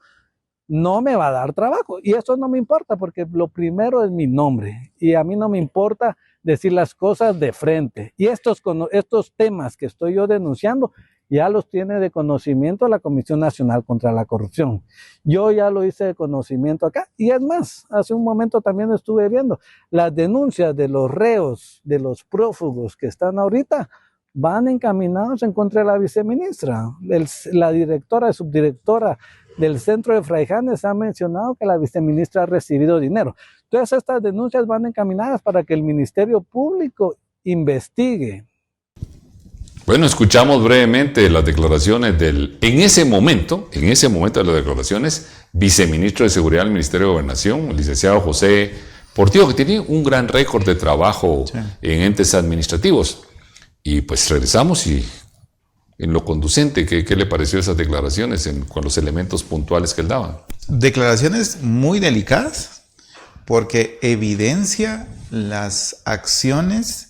no me va a dar trabajo. Y eso no me importa, porque lo primero es mi nombre. Y a mí no me importa decir las cosas de frente. Y estos temas que estoy yo denunciando, ya los tiene de conocimiento la Comisión Nacional contra la Corrupción. Yo ya lo hice de conocimiento acá. Y es más, hace un momento también estuve viendo las denuncias de los reos, de los prófugos que están ahorita, van encaminados en contra de la viceministra. La directora, subdirectora del Centro de Fraijanes ha mencionado que la viceministra ha recibido dinero. Entonces estas denuncias van encaminadas para que el Ministerio Público investigue. Bueno, escuchamos brevemente las declaraciones en ese momento de las declaraciones, viceministro de Seguridad del Ministerio de Gobernación, el licenciado José Portillo, que tiene un gran récord de trabajo en entes administrativos. Y pues regresamos y en lo conducente, ¿qué le pareció esas declaraciones con los elementos puntuales que él daba? Declaraciones muy delicadas porque evidencia las acciones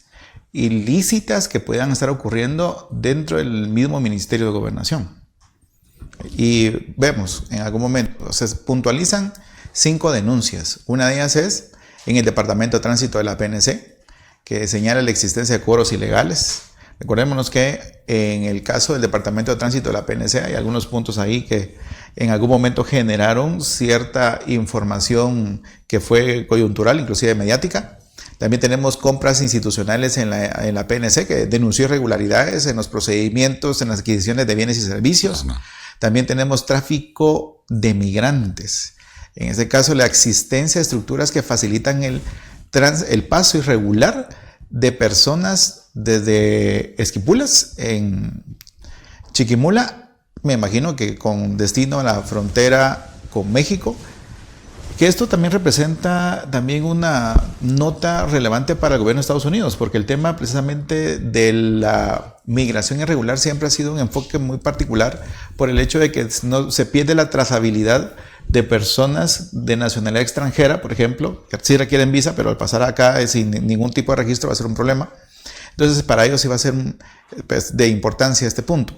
ilícitas que puedan estar ocurriendo dentro del mismo Ministerio de Gobernación. Y vemos en algún momento, se puntualizan 5 denuncias. Una de ellas es en el Departamento de Tránsito de la PNC, que señala la existencia de cobros ilegales. Recordémonos que en el caso del Departamento de Tránsito de la PNC hay algunos puntos ahí que en algún momento generaron cierta información que fue coyuntural, inclusive mediática. También tenemos compras institucionales en la PNC que denunció irregularidades en los procedimientos, en las adquisiciones de bienes y servicios. También tenemos tráfico de migrantes. En este caso, la existencia de estructuras que facilitan el paso irregular de personas desde Esquipulas en Chiquimula, me imagino que con destino a la frontera con México. Que esto también representa también una nota relevante para el gobierno de Estados Unidos, porque el tema precisamente de la migración irregular siempre ha sido un enfoque muy particular por el hecho de que no se pierde la trazabilidad de personas de nacionalidad extranjera, por ejemplo, que sí requieren visa, pero al pasar acá sin ningún tipo de registro va a ser un problema. Entonces, para ellos sí va a ser pues, de importancia este punto.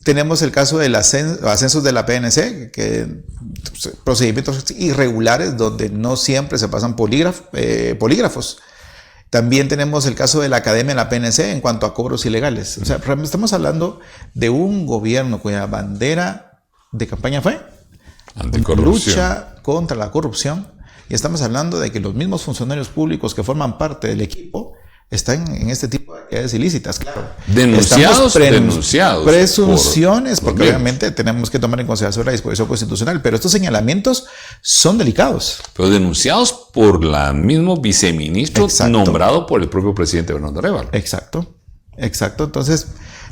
Tenemos el caso de los ascensos de la PNC, que procedimientos irregulares donde no siempre se pasan polígrafos. También tenemos el caso de la Academia de la PNC en cuanto a cobros ilegales. O sea, estamos hablando de un gobierno cuya bandera de campaña fue lucha contra la corrupción. Y estamos hablando de que los mismos funcionarios públicos que forman parte del equipo están en este tipo de actividades ilícitas, claro. Denunciados. Presunciones, porque obviamente tenemos que tomar en consideración la disposición constitucional, pero estos señalamientos son delicados. Pero denunciados por el mismo viceministro nombrado por el propio presidente Bernardo Arévalo. Exacto. Entonces,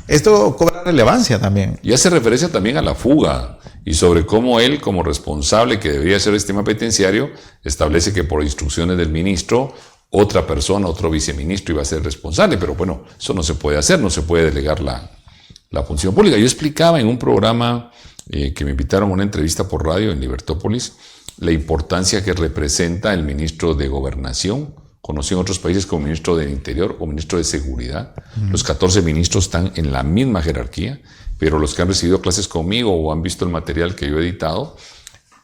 esto cobra relevancia también. Y hace referencia también a la fuga y sobre cómo él, como responsable que debería ser el sistema penitenciario, establece que por instrucciones del ministro otra persona, otro viceministro iba a ser responsable, pero bueno, eso no se puede hacer, no se puede delegar la función pública. Yo explicaba en un programa que me invitaron a una entrevista por radio en Libertópolis, la importancia que representa el ministro de Gobernación, conocido en otros países como ministro del Interior o ministro de Seguridad. Los 14 ministros están en la misma jerarquía, pero los que han recibido clases conmigo o han visto el material que yo he editado,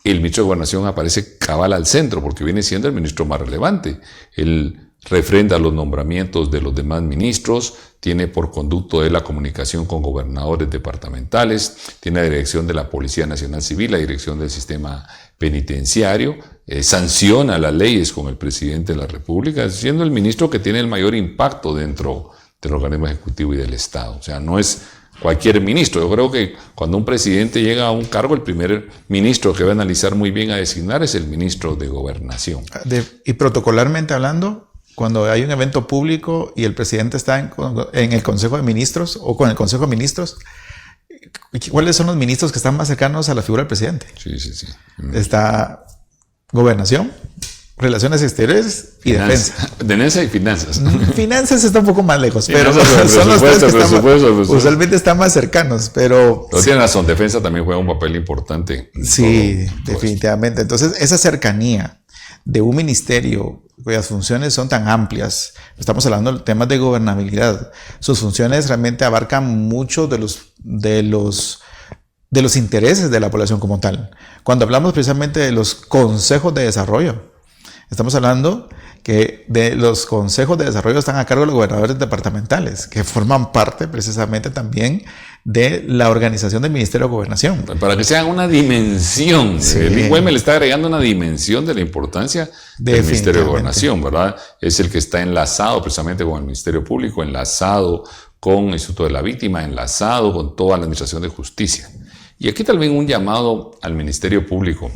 el ministro de Gobernación aparece cabal al centro porque viene siendo el ministro más relevante. Él refrenda los nombramientos de los demás ministros, tiene por conducto de la comunicación con gobernadores departamentales, tiene la dirección de la Policía Nacional Civil, la dirección del sistema penitenciario, sanciona las leyes con el presidente de la República, siendo el ministro que tiene el mayor impacto dentro del organismo ejecutivo y del Estado. O sea, no es cualquier ministro. Yo creo que cuando un presidente llega a un cargo, el primer ministro que va a analizar muy bien a designar es el ministro de Gobernación. Y protocolarmente hablando, cuando hay un evento público y el presidente está en el Consejo de Ministros o con el Consejo de Ministros, ¿cuáles son los ministros que están más cercanos a la figura del presidente? Sí. Está Gobernación, Relaciones Exteriores y Defensa. Defensa y Finanzas. Finanzas está un poco más lejos, Finanzas, pero son los tres que presupuesto. Usualmente están más cercanos, pero tiene razón, Defensa también juega un papel importante. Sí, definitivamente. Entonces, esa cercanía de un ministerio cuyas funciones son tan amplias, estamos hablando de temas de gobernabilidad, sus funciones realmente abarcan mucho de los intereses de la población como tal. Cuando hablamos precisamente de los consejos de desarrollo, estamos hablando que de los consejos de desarrollo están a cargo de los gobernadores departamentales, que forman parte precisamente también de la organización del Ministerio de Gobernación. Para que sea una dimensión. Sí. El INGUEM le está agregando una dimensión de la importancia del Ministerio de Gobernación, ¿verdad? Es el que está enlazado precisamente con el Ministerio Público, enlazado con el Instituto de la Víctima, enlazado con toda la Administración de Justicia. Y aquí también un llamado al Ministerio Público.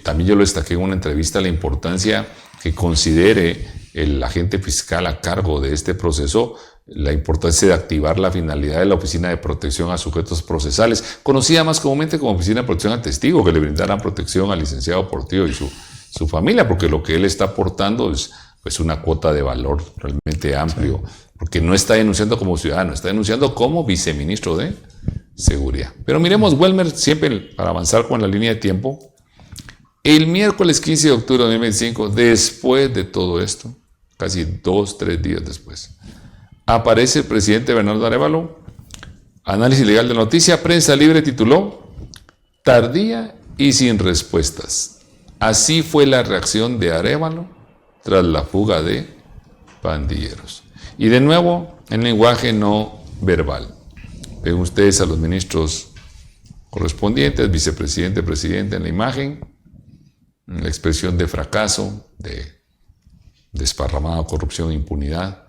También yo lo destaqué en una entrevista, la importancia que considere el agente fiscal a cargo de este proceso, la importancia de activar la finalidad de la Oficina de Protección a Sujetos Procesales, conocida más comúnmente como Oficina de Protección al Testigo, que le brindará protección al licenciado Portillo y su familia, porque lo que él está aportando es pues una cuota de valor realmente amplio, porque no está denunciando como ciudadano, está denunciando como viceministro de Seguridad. Pero miremos, Welmer, siempre para avanzar con la línea de tiempo, el miércoles 15 de octubre de 2025, después de todo esto, casi 2-3 días después, aparece el presidente Bernardo Arévalo, análisis legal de la noticia, Prensa Libre tituló "Tardía y sin respuestas". Así fue la reacción de Arévalo tras la fuga de pandilleros. Y de nuevo, en lenguaje no verbal. Ven ustedes a los ministros correspondientes, vicepresidente, presidente en la imagen, la expresión de fracaso, de desparramada corrupción e impunidad.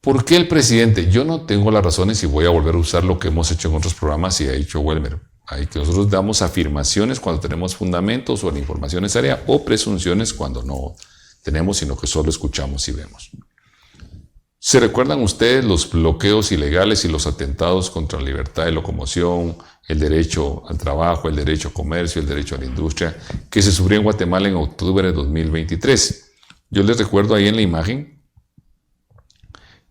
¿Por qué el presidente? Yo no tengo las razones y voy a volver a usar lo que hemos hecho en otros programas y ha dicho Welmer. Hay que nosotros damos afirmaciones cuando tenemos fundamentos o la información necesaria o presunciones cuando no tenemos, sino que solo escuchamos y vemos. ¿Se recuerdan ustedes los bloqueos ilegales y los atentados contra la libertad de locomoción, el derecho al trabajo, el derecho al comercio, el derecho a la industria, que se sufrió en Guatemala en octubre de 2023? Yo les recuerdo ahí en la imagen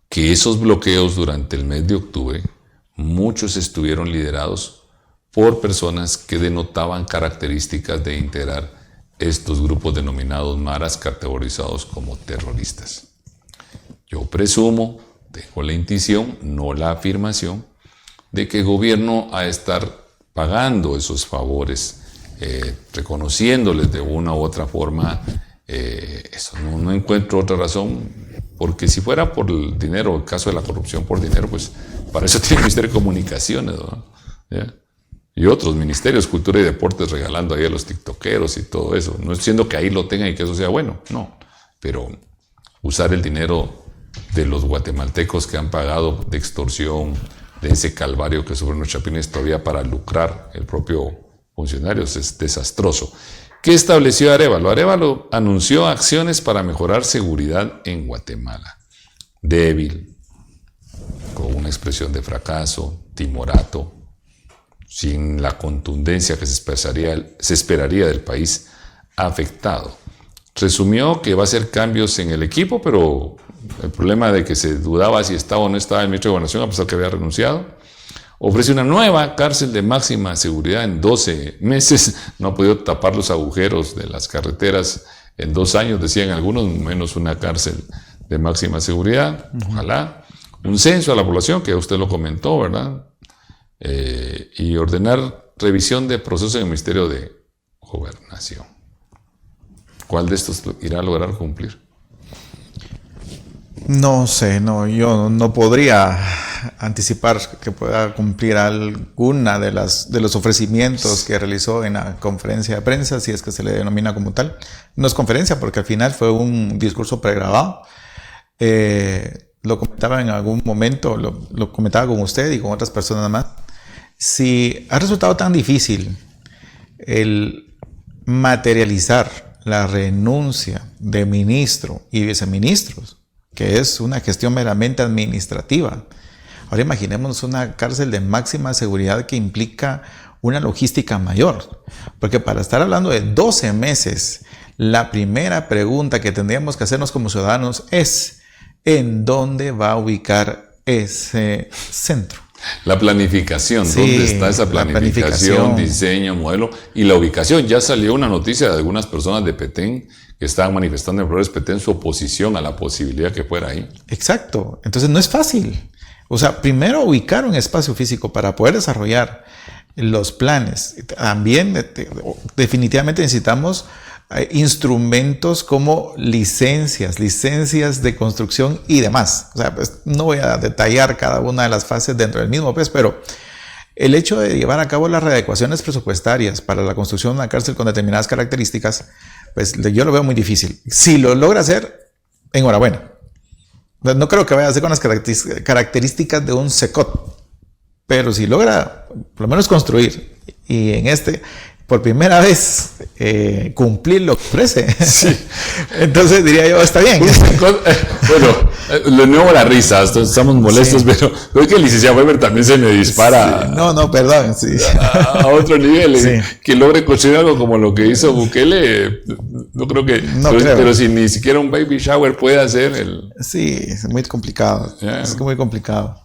que esos bloqueos durante el mes de octubre, muchos estuvieron liderados por personas que denotaban características de integrar estos grupos denominados maras, categorizados como terroristas. Yo presumo, tengo la intuición, no la afirmación, de que el gobierno ha de estar pagando esos favores, reconociéndoles de una u otra forma eso. No encuentro otra razón, porque si fuera por el dinero, el caso de la corrupción por dinero, pues para eso tiene el Ministerio de Comunicaciones, ¿no? ¿Ya? Y otros ministerios, Cultura y Deportes, regalando ahí a los tiktokeros y todo eso. No diciendo que ahí lo tengan y que eso sea bueno, no. Pero usar el dinero de los guatemaltecos que han pagado de extorsión, de ese calvario que sufren los chapines todavía para lucrar el propio funcionario, es desastroso. ¿Qué estableció Arévalo? Arévalo anunció acciones para mejorar seguridad en Guatemala. Débil, con una expresión de fracaso, timorato, sin la contundencia que se esperaría del país afectado. Resumió que va a hacer cambios en el equipo, pero el problema de que se dudaba si estaba o no estaba el ministro de Gobernación, a pesar que había renunciado. Ofrece una nueva cárcel de máxima seguridad en 12 meses. No ha podido tapar los agujeros de las carreteras en 2 años, decían algunos, menos una cárcel de máxima seguridad. Ojalá. Un censo a la población, que usted lo comentó, ¿verdad? Y ordenar revisión de procesos en el Ministerio de Gobernación. ¿Cuál de estos irá a lograr cumplir? No sé, yo no podría anticipar que pueda cumplir alguna de los ofrecimientos que realizó en la conferencia de prensa, si es que se le denomina como tal. No es conferencia porque al final fue un discurso pregrabado. lo comentaba en algún momento, lo comentaba con usted y con otras personas más, si ha resultado tan difícil el materializar la renuncia de ministro y viceministros, que es una gestión meramente administrativa, ahora imaginemos una cárcel de máxima seguridad que implica una logística mayor, porque para estar hablando de 12 meses, la primera pregunta que tendríamos que hacernos como ciudadanos es ¿en dónde va a ubicar ese centro? La planificación, Sí, ¿dónde está esa la planificación, diseño, modelo y la ubicación? Ya salió una noticia de algunas personas de Petén que estaban manifestando en Flores Petén su oposición a la posibilidad que fuera ahí. Exacto, entonces no es fácil. O sea, primero ubicar un espacio físico para poder desarrollar los planes. También definitivamente necesitamos instrumentos como licencias de construcción y demás. O sea, pues, no voy a detallar cada una de las fases dentro del mismo, pues, pero el hecho de llevar a cabo las readecuaciones presupuestarias para la construcción de una cárcel con determinadas características, pues yo lo veo muy difícil. Si lo logra hacer, enhorabuena. No creo que vaya a ser con las características de un SECOT, pero si logra por lo menos construir y por primera vez cumplir lo que ofrece, sí. Entonces diría yo, está bien. Bueno, de nuevo la risa, estamos molestos, sí. pero es que el licenciado Weber también se me dispara. Sí. No, perdón. Sí. A otro nivel, sí. Que logre construir algo como lo que hizo Bukele, no creo que... Pero si ni siquiera un baby shower puede hacer el... Sí, es muy complicado. Yeah. Es muy complicado.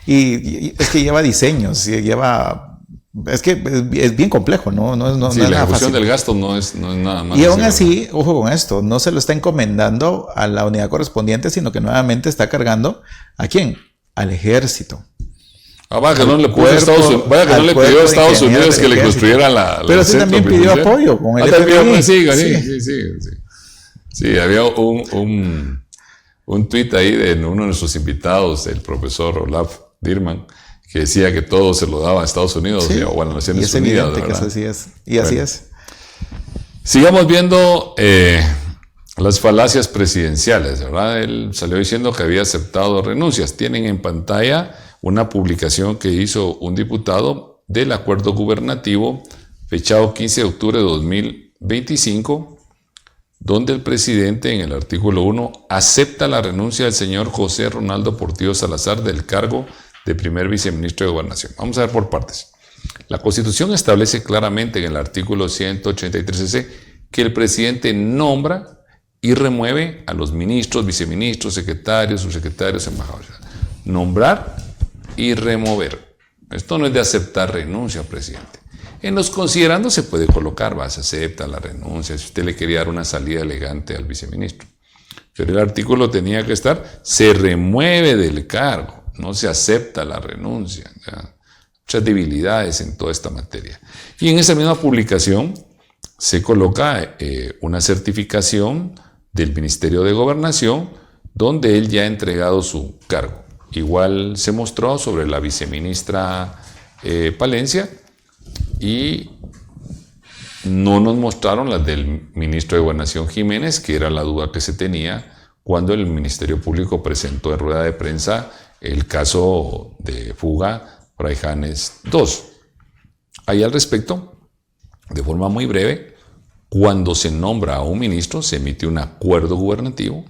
Y es que lleva diseños, es que es bien complejo, ¿no? Sí, la ejecución del gasto no es nada más. Y aún así, ojo con esto, no se lo está encomendando a la unidad correspondiente, sino que nuevamente está cargando ¿a quién? Al ejército. Vaya que no le pidió a Estados Unidos que le construyera la pero sí también pidió apoyo con el FBI. Sí, había un tuit ahí de uno de nuestros invitados, el profesor Olaf Dirman, que decía que todo se lo daba a Estados Unidos, sí, o a las Naciones Unidas. Que así es. Y así es. Sigamos viendo las falacias presidenciales, ¿verdad? Él salió diciendo que había aceptado renuncias. Tienen en pantalla una publicación que hizo un diputado del acuerdo gubernativo fechado 15 de octubre de 2025, donde el presidente en el artículo 1 acepta la renuncia del señor José Ronaldo Portillo Salazar del cargo de primer viceministro de Gobernación. Vamos a ver por partes. La Constitución establece claramente en el artículo 183c que el presidente nombra y remueve a los ministros, viceministros, secretarios, subsecretarios, embajadores. Nombrar y remover. Esto no es de aceptar renuncia, presidente. En los considerandos se puede colocar, se acepta la renuncia, si usted le quería dar una salida elegante al viceministro. Pero el artículo tenía que estar, se remueve del cargo. No se acepta la renuncia. ¿Ya? Muchas debilidades en toda esta materia. Y en esa misma publicación se coloca una certificación del Ministerio de Gobernación donde él ya ha entregado su cargo. Igual se mostró sobre la viceministra Palencia y no nos mostraron las del ministro de Gobernación Jiménez, que era la duda que se tenía cuando el Ministerio Público presentó en rueda de prensa el caso de fuga Fraijanes 2. Ahí al respecto, de forma muy breve, cuando se nombra a un ministro, se emite un acuerdo gubernativo,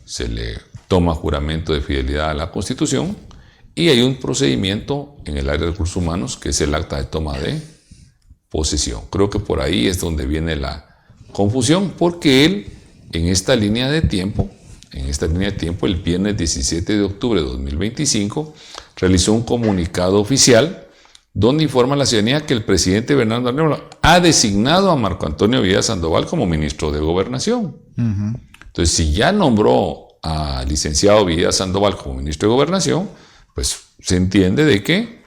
se le toma juramento de fidelidad a la Constitución y hay un procedimiento en el área de recursos humanos que es el acta de toma de posesión. Creo que por ahí es donde viene la confusión, porque él, en esta línea de tiempo, el viernes 17 de octubre de 2025, realizó un comunicado oficial donde informa a la ciudadanía que el presidente Bernardo Arevalo ha designado a Marco Antonio Villa Sandoval como ministro de Gobernación. Uh-huh. Entonces, si ya nombró al licenciado Villa Sandoval como ministro de Gobernación, pues se entiende de que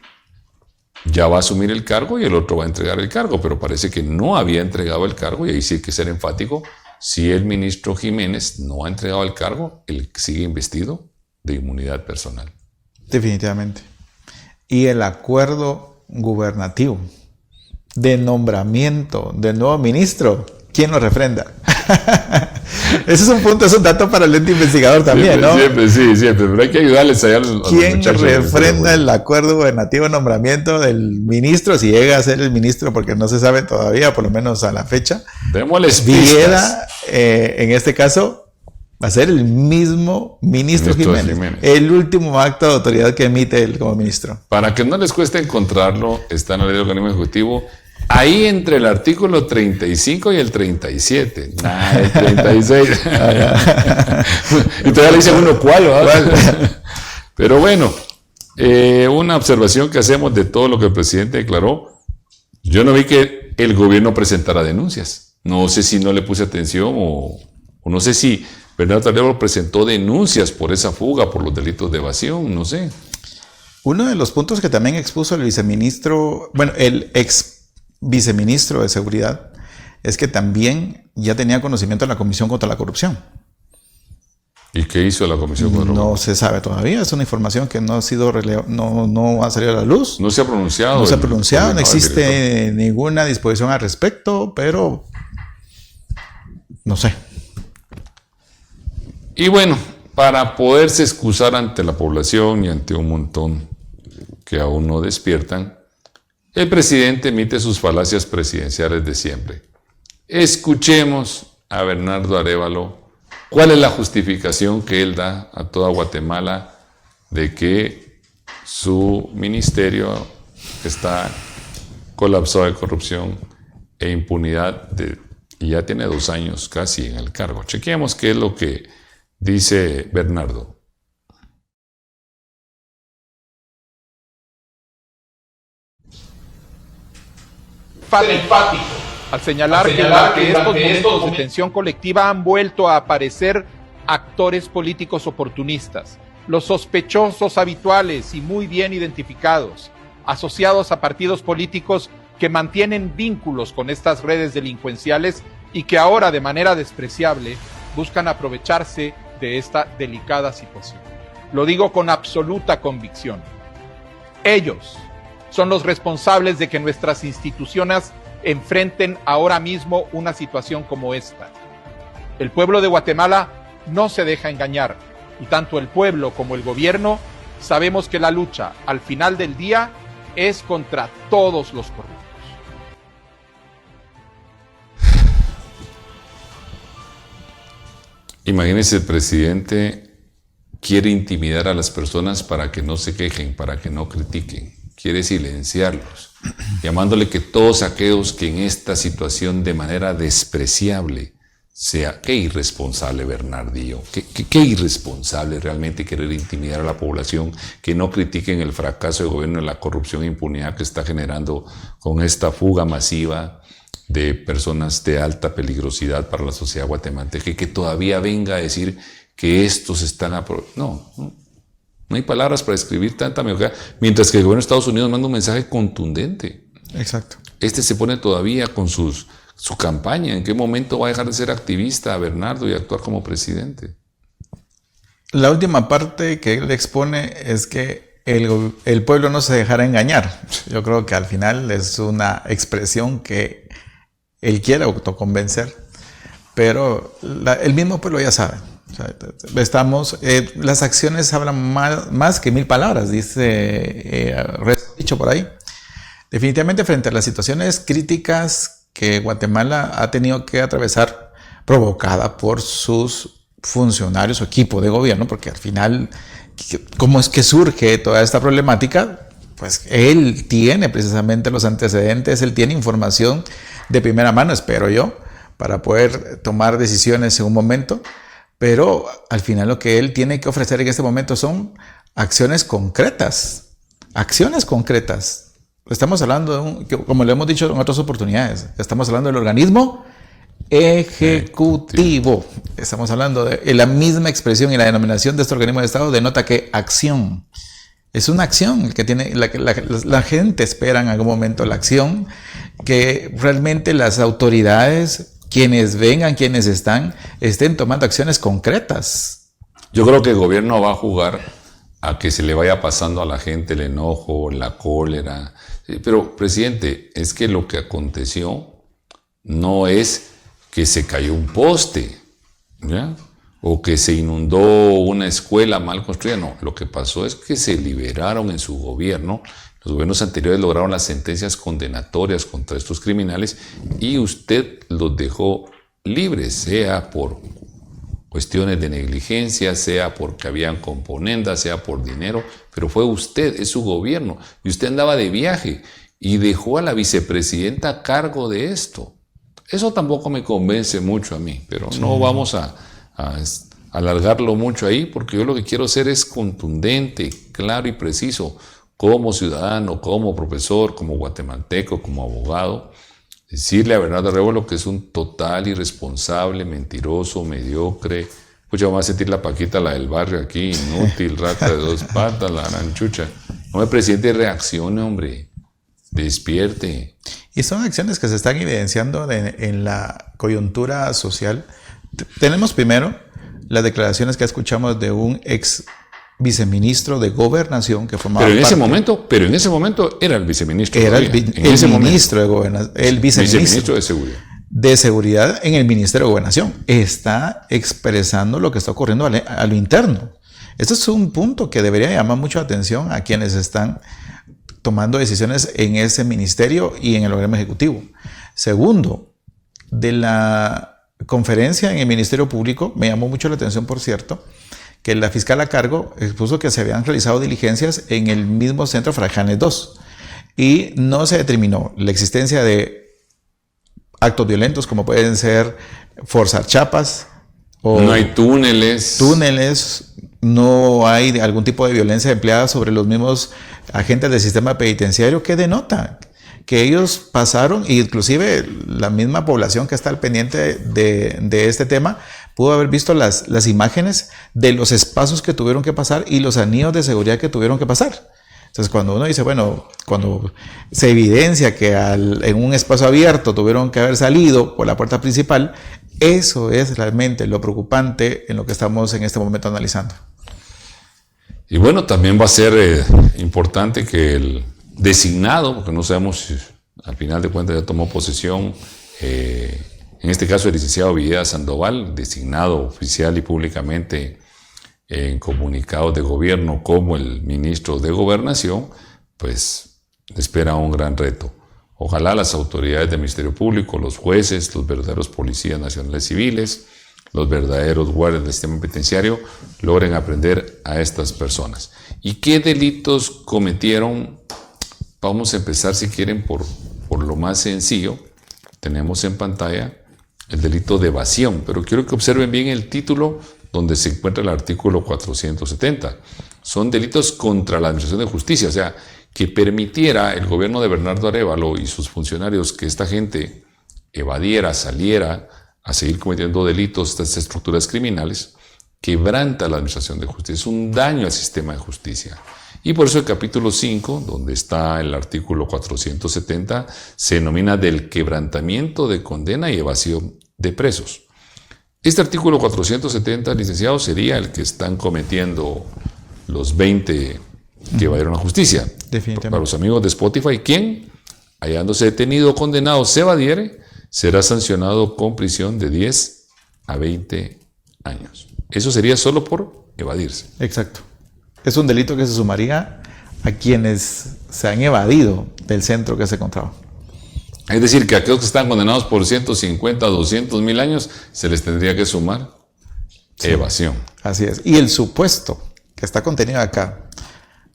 ya va a asumir el cargo y el otro va a entregar el cargo, pero parece que no había entregado el cargo y ahí sí hay que ser enfático. Si el ministro Jiménez no ha entregado el cargo, él sigue investido de inmunidad personal. Definitivamente. Y el acuerdo gubernativo de nombramiento del nuevo ministro, ¿quién lo refrenda? Ese es un punto, es un dato para el ente investigador también, siempre, ¿no? Siempre, pero hay que ayudarles allá a los ¿Quién muchachos. refrenda el acuerdo gubernativo de nombramiento del ministro, si llega a ser el ministro, porque no se sabe todavía, por lo menos a la fecha? Démosles Viera, en este caso, va a ser el mismo ministro Jiménez, el último acto de autoridad que emite él como ministro. Para que no les cueste encontrarlo, está en la ley del organismo ejecutivo, ahí entre el artículo 35 y el 37. El 36. Y todavía le dice uno cuál, ¿verdad? Pero bueno, una observación que hacemos de todo lo que el presidente declaró. Yo no vi que el gobierno presentara denuncias. No sé si no le puse atención o no sé si Bernardo Arevalo presentó denuncias por esa fuga, por los delitos de evasión, no sé. Uno de los puntos que también expuso el viceministro, bueno, el ex viceministro de Seguridad, es que también ya tenía conocimiento de la Comisión contra la Corrupción. ¿Y qué hizo la Comisión contra la Corrupción? No se sabe todavía, es una información que no ha sido no ha salido a la luz. No se ha pronunciado. No se ha pronunciado, no existe ninguna disposición al respecto, pero no sé. Y bueno, para poderse excusar ante la población y ante un montón que aún no despiertan, el presidente emite sus falacias presidenciales de siempre. Escuchemos a Bernardo Arevalo cuál es la justificación que él da a toda Guatemala de que su ministerio está colapsado de corrupción e impunidad y ya tiene 2 años casi en el cargo. Chequeemos qué es lo que dice Bernardo. Enfático al señalar que estos momentos de tensión colectiva han vuelto a aparecer actores políticos oportunistas, los sospechosos habituales y muy bien identificados, asociados a partidos políticos que mantienen vínculos con estas redes delincuenciales y que ahora de manera despreciable buscan aprovecharse de esta delicada situación. Lo digo con absoluta convicción. Ellos son los responsables de que nuestras instituciones enfrenten ahora mismo una situación como esta. El pueblo de Guatemala no se deja engañar, y tanto el pueblo como el gobierno sabemos que la lucha, al final del día, es contra todos los corruptos. Imagínense, el presidente quiere intimidar a las personas para que no se quejen, para que no critiquen. Quiere silenciarlos, llamándole que todos aquellos que en esta situación de manera despreciable sea... Qué irresponsable, Bernardillo, qué irresponsable realmente querer intimidar a la población, que no critiquen el fracaso del gobierno y la corrupción e impunidad que está generando con esta fuga masiva de personas de alta peligrosidad para la sociedad guatemalteca, y que todavía venga a decir que estos están... No hay palabras para describir tanta mediocridad, mientras que el gobierno de Estados Unidos manda un mensaje contundente. Exacto. Este se pone todavía con su campaña. ¿En qué momento va a dejar de ser activista Bernardo y actuar como presidente? La última parte que él expone es que el pueblo no se dejará engañar. Yo creo que al final es una expresión que él quiere autoconvencer, pero el mismo pueblo ya sabe. O sea, las acciones hablan más que 1000 palabras, dice dicho por ahí. Definitivamente, frente a las situaciones críticas que Guatemala ha tenido que atravesar, provocada por sus funcionarios o equipo de gobierno, porque al final, ¿cómo es que surge toda esta problemática? Pues él tiene precisamente los antecedentes, él tiene información de primera mano, espero yo, para poder tomar decisiones en un momento. Pero al final lo que él tiene que ofrecer en este momento son acciones concretas. Acciones concretas. Estamos hablando como lo hemos dicho en otras oportunidades, estamos hablando del organismo ejecutivo. Estamos hablando de la misma expresión y la denominación de este organismo de Estado denota que acción. Es una acción que tiene la gente espera en algún momento la acción, que realmente las autoridades, quienes vengan, quienes estén tomando acciones concretas. Yo creo que el gobierno va a jugar a que se le vaya pasando a la gente el enojo, la cólera. Pero, presidente, es que lo que aconteció no es que se cayó un poste, ¿ya? O que se inundó una escuela mal construida. No, lo que pasó es que se liberaron en su gobierno. Los gobiernos anteriores lograron las sentencias condenatorias contra estos criminales y usted los dejó libres, sea por cuestiones de negligencia, sea porque habían componendas, sea por dinero, pero fue usted, es su gobierno, y usted andaba de viaje y dejó a la vicepresidenta a cargo de esto. Eso tampoco me convence mucho a mí, pero no vamos a alargarlo mucho ahí, porque yo lo que quiero ser es contundente, claro y preciso, como ciudadano, como profesor, como guatemalteco, como abogado. Decirle a Bernardo Arévalo que es un total irresponsable, mentiroso, mediocre. Pucha, vamos a sentir la Paquita, la del barrio aquí, inútil, rata de dos patas, la aranchucha. No, el presidente reaccione, hombre. Despierte. Y son acciones que se están evidenciando en la coyuntura social. Tenemos primero las declaraciones que escuchamos de un ex viceministro de Gobernación que formaba pero en ese momento era el viceministro. Era el ministro de Gobernación, el viceministro de Seguridad en el Ministerio de Gobernación. Está expresando lo que está ocurriendo a lo interno. Este es un punto que debería llamar mucho la atención a quienes están tomando decisiones en ese ministerio y en el órgano ejecutivo. Segundo, de la conferencia en el Ministerio Público, me llamó mucho la atención, por cierto, que la fiscal a cargo expuso que se habían realizado diligencias en el mismo centro Fraijanes 2 y no se determinó la existencia de actos violentos como pueden ser forzar chapas o no hay túneles, no hay algún tipo de violencia empleada sobre los mismos agentes del sistema penitenciario, que denota que ellos pasaron, e inclusive la misma población que está al pendiente de este tema pudo haber visto las imágenes de los espacios que tuvieron que pasar y los anillos de seguridad que tuvieron que pasar. Entonces, cuando uno dice, bueno, cuando se evidencia que en un espacio abierto tuvieron que haber salido por la puerta principal, eso es realmente lo preocupante en lo que estamos en este momento analizando. Y bueno, también va a ser importante que el designado, porque no sabemos si al final de cuentas ya tomó posesión, en este caso el licenciado Villegas Sandoval, designado oficial y públicamente en comunicados de gobierno como el ministro de Gobernación, pues espera un gran reto. Ojalá las autoridades del Ministerio Público, los jueces, los verdaderos policías nacionales civiles, los verdaderos guardias del sistema penitenciario logren aprender a estas personas. ¿Y qué delitos cometieron? Vamos a empezar, si quieren, por lo más sencillo. Tenemos en pantalla el delito de evasión, pero quiero que observen bien el título donde se encuentra el artículo 470. Son delitos contra la administración de justicia, o sea, que permitiera el gobierno de Bernardo Arévalo y sus funcionarios que esta gente evadiera, saliera a seguir cometiendo delitos, estas estructuras criminales, quebranta la administración de justicia, es un daño al sistema de justicia. Y por eso el capítulo 5, donde está el artículo 470, se denomina del quebrantamiento de condena y evasión de presos. Este artículo 470, licenciado, sería el que están cometiendo los 20 que evadieron la justicia. Definitivamente. Para los amigos de Spotify, quien, hallándose detenido o condenado, se evadiere, será sancionado con prisión de 10 a 20 años. Eso sería solo por evadirse. Exacto. Es un delito que se sumaría a quienes se han evadido del centro que se encontraba. Es decir, que a aquellos que están condenados por 150 a 200 mil años se les tendría que sumar evasión. Así es. Y el supuesto que está contenido acá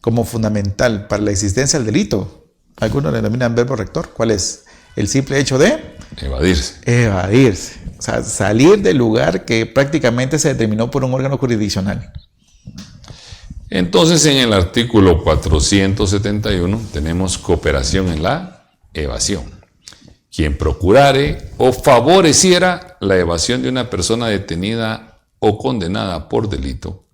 como fundamental para la existencia del delito, algunos le denominan verbo rector. ¿Cuál es? El simple hecho de evadirse. Evadirse. O sea, salir del lugar que prácticamente se determinó por un órgano jurisdiccional. Entonces, en el artículo 471 tenemos cooperación en la evasión. Quien procurare o favoreciera la evasión de una persona detenida o condenada por delito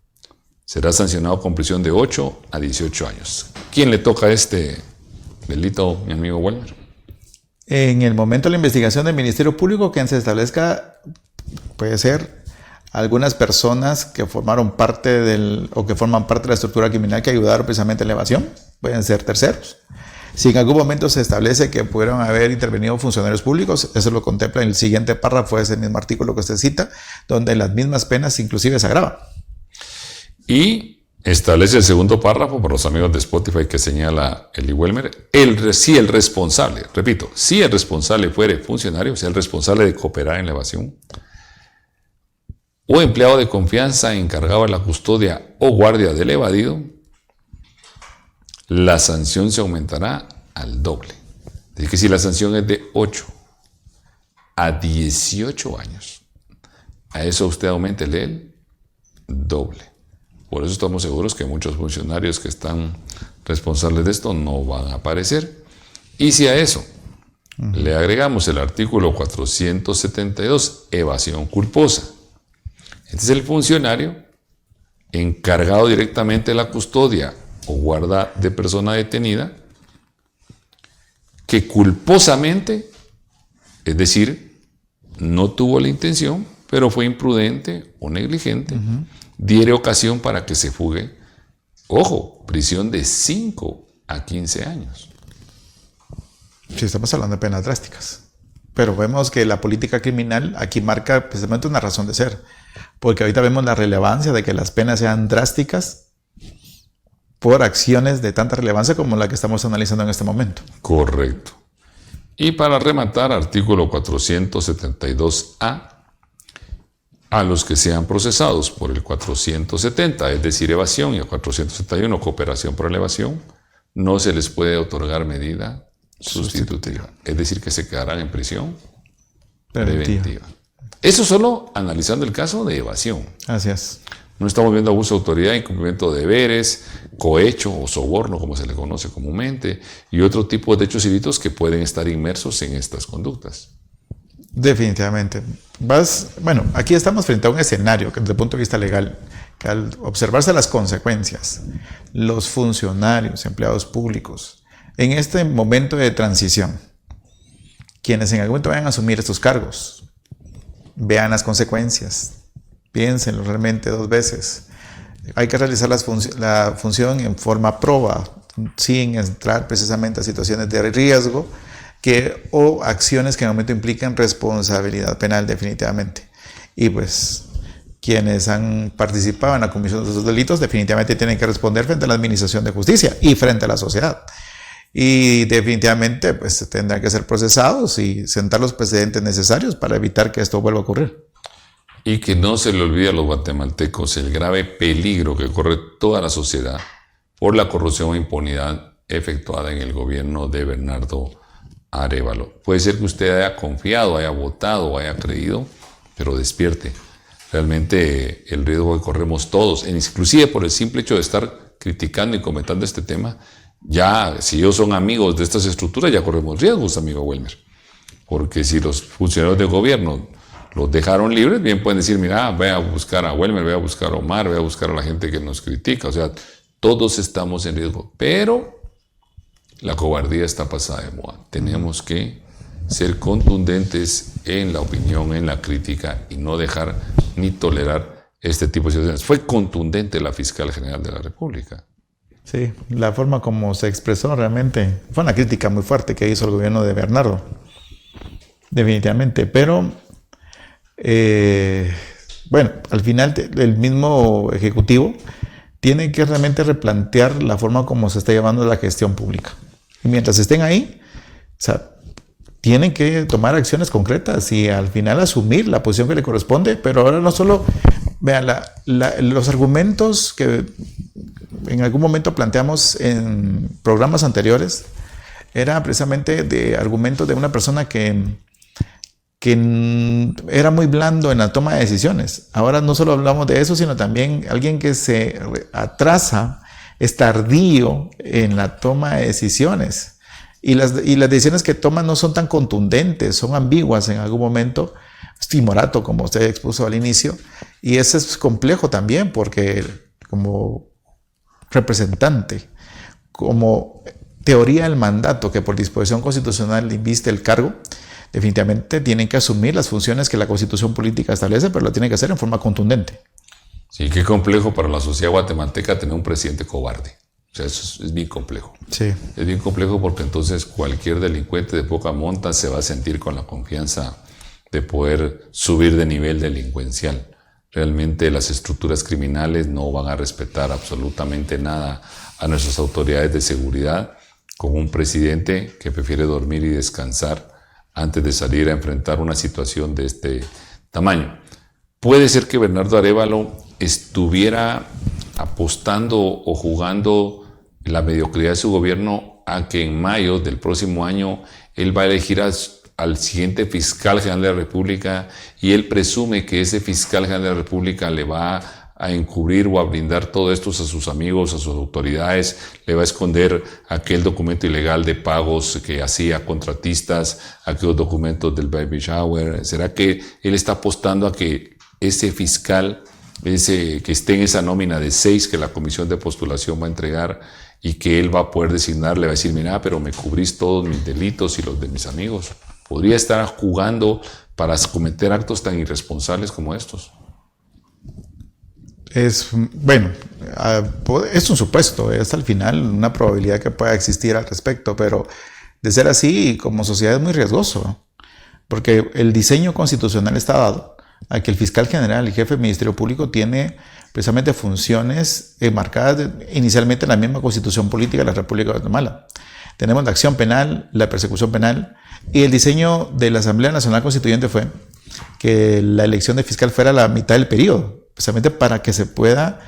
será sancionado con prisión de 8 a 18 años. ¿Quién le toca este delito, mi amigo Walmer? En el momento de la investigación del Ministerio Público, quien se establezca puede ser algunas personas que formaron parte o que forman parte de la estructura criminal que ayudaron precisamente en la evasión. Pueden ser terceros. Si en algún momento se establece que pudieron haber intervenido funcionarios públicos, eso lo contempla en el siguiente párrafo de ese mismo artículo que usted cita, donde las mismas penas inclusive se agravan. Y establece el segundo párrafo para los amigos de Spotify que señala Eli Welmer, si el responsable, repito, si el responsable fuere funcionario, sea el responsable de cooperar en la evasión, o empleado de confianza encargado de la custodia o guardia del evadido, la sanción se aumentará al doble. Es decir, que si la sanción es de 8 a 18 años, a eso usted auméntele el doble. Por eso estamos seguros que muchos funcionarios que están responsables de esto no van a aparecer. Y si a eso le agregamos el artículo 472, evasión culposa, este es el funcionario encargado directamente de la custodia o guarda de persona detenida que culposamente, es decir, no tuvo la intención, pero fue imprudente o negligente, diere ocasión para que se fugue. Ojo, prisión de 5 a 15 años. Sí, estamos hablando de penas drásticas. Pero vemos que la política criminal aquí marca precisamente una razón de ser. Porque ahorita vemos la relevancia de que las penas sean drásticas por acciones de tanta relevancia como la que estamos analizando en este momento. Correcto. Y para rematar, artículo 472A, a los que sean procesados por el 470, es decir, evasión, y el 471, cooperación por la evasión, no se les puede otorgar medida sustitutiva. Es decir, que se quedarán en prisión preventiva. Eso solo analizando el caso de evasión. Así es. No estamos viendo abuso de autoridad, incumplimiento de deberes, cohecho o soborno, como se le conoce comúnmente, y otro tipo de hechos ilícitos que pueden estar inmersos en estas conductas. Definitivamente. Bueno, aquí estamos frente a un escenario que desde el punto de vista legal, que al observarse las consecuencias, los funcionarios, empleados públicos, en este momento de transición, quienes en algún momento vayan a asumir estos cargos, vean las consecuencias, piénsenlo realmente 2 veces. Hay que realizar la función en forma proba, sin entrar precisamente a situaciones de riesgo o acciones que en el momento implican responsabilidad penal definitivamente. Y pues quienes han participado en la comisión de esos delitos definitivamente tienen que responder frente a la administración de justicia y frente a la sociedad. Y definitivamente pues tendrán que ser procesados y sentar los precedentes necesarios para evitar que esto vuelva a ocurrir. Y que no se le olvide a los guatemaltecos el grave peligro que corre toda la sociedad por la corrupción e impunidad efectuada en el gobierno de Bernardo Arévalo. Puede ser que usted haya confiado, haya votado, haya creído, pero despierte. Realmente el riesgo que corremos todos, inclusive por el simple hecho de estar criticando y comentando este tema, ya si ellos son amigos de estas estructuras, ya corremos riesgos, amigo Welmer. Porque si los funcionarios de gobierno los dejaron libres, bien pueden decir, mira, voy a buscar a Welmer, voy a buscar a Omar, voy a buscar a la gente que nos critica. O sea, todos estamos en riesgo. Pero la cobardía está pasada de moda. Tenemos que ser contundentes en la opinión, en la crítica y no dejar ni tolerar este tipo de situaciones. Fue contundente la fiscal general de la República. Sí, la forma como se expresó realmente fue una crítica muy fuerte que hizo el gobierno de Bernardo. Definitivamente, pero bueno, al final el mismo Ejecutivo tiene que realmente replantear la forma como se está llevando la gestión pública. Y mientras estén ahí, o sea, tienen que tomar acciones concretas y al final asumir la posición que le corresponde, pero ahora no solo, vean, los argumentos que en algún momento planteamos en programas anteriores, era precisamente de argumentos de una persona que era muy blando en la toma de decisiones. Ahora no solo hablamos de eso, sino también alguien que se atrasa, es tardío en la toma de decisiones. Y las decisiones que toman no son tan contundentes, son ambiguas en algún momento, timorato, como usted expuso al inicio. Y eso es complejo también, porque como representante, como teoría del mandato que por disposición constitucional le inviste el cargo, definitivamente tienen que asumir las funciones que la Constitución política establece, pero lo tienen que hacer en forma contundente. Sí, qué complejo para la sociedad guatemalteca tener un presidente cobarde. O sea, eso es bien complejo. Sí. Es bien complejo porque entonces cualquier delincuente de poca monta se va a sentir con la confianza de poder subir de nivel delincuencial. Realmente las estructuras criminales no van a respetar absolutamente nada a nuestras autoridades de seguridad, con un presidente que prefiere dormir y descansar antes de salir a enfrentar una situación de este tamaño. Puede ser que Bernardo Arévalo estuviera apostando o jugando la mediocridad de su gobierno a que en mayo del próximo año él va a elegir al siguiente fiscal general de la República y él presume que ese fiscal general de la República le va a encubrir o a brindar todo esto a sus amigos, a sus autoridades, le va a esconder aquel documento ilegal de pagos que hacía a contratistas, aquellos documentos del baby shower. ¿Será que él está apostando a que ese fiscal, que esté en esa nómina de 6 que la comisión de postulación va a entregar y que él va a poder designar, le va a decir, mira, pero me cubrís todos mis delitos y los de mis amigos? Podría estar jugando para cometer actos tan irresponsables como estos. Es un supuesto, es al final una probabilidad que pueda existir al respecto, pero de ser así, como sociedad es muy riesgoso, porque el diseño constitucional está dado a que el fiscal general y jefe del Ministerio Público tiene precisamente funciones enmarcadas inicialmente en la misma Constitución Política de la República de Guatemala. Tenemos la acción penal, la persecución penal, y el diseño de la Asamblea Nacional Constituyente fue que la elección de fiscal fuera la mitad del periodo, precisamente para que se pueda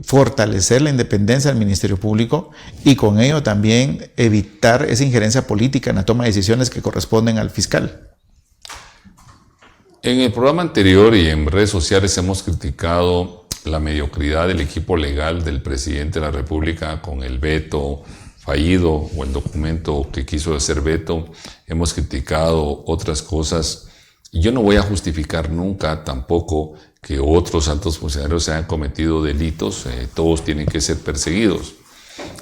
fortalecer la independencia del Ministerio Público y con ello también evitar esa injerencia política en la toma de decisiones que corresponden al fiscal. En el programa anterior y en redes sociales hemos criticado la mediocridad del equipo legal del presidente de la República con el veto fallido o el documento que quiso hacer veto. Hemos criticado otras cosas. Yo no voy a justificar nunca tampoco que otros altos funcionarios hayan cometido delitos. Todos tienen que ser perseguidos.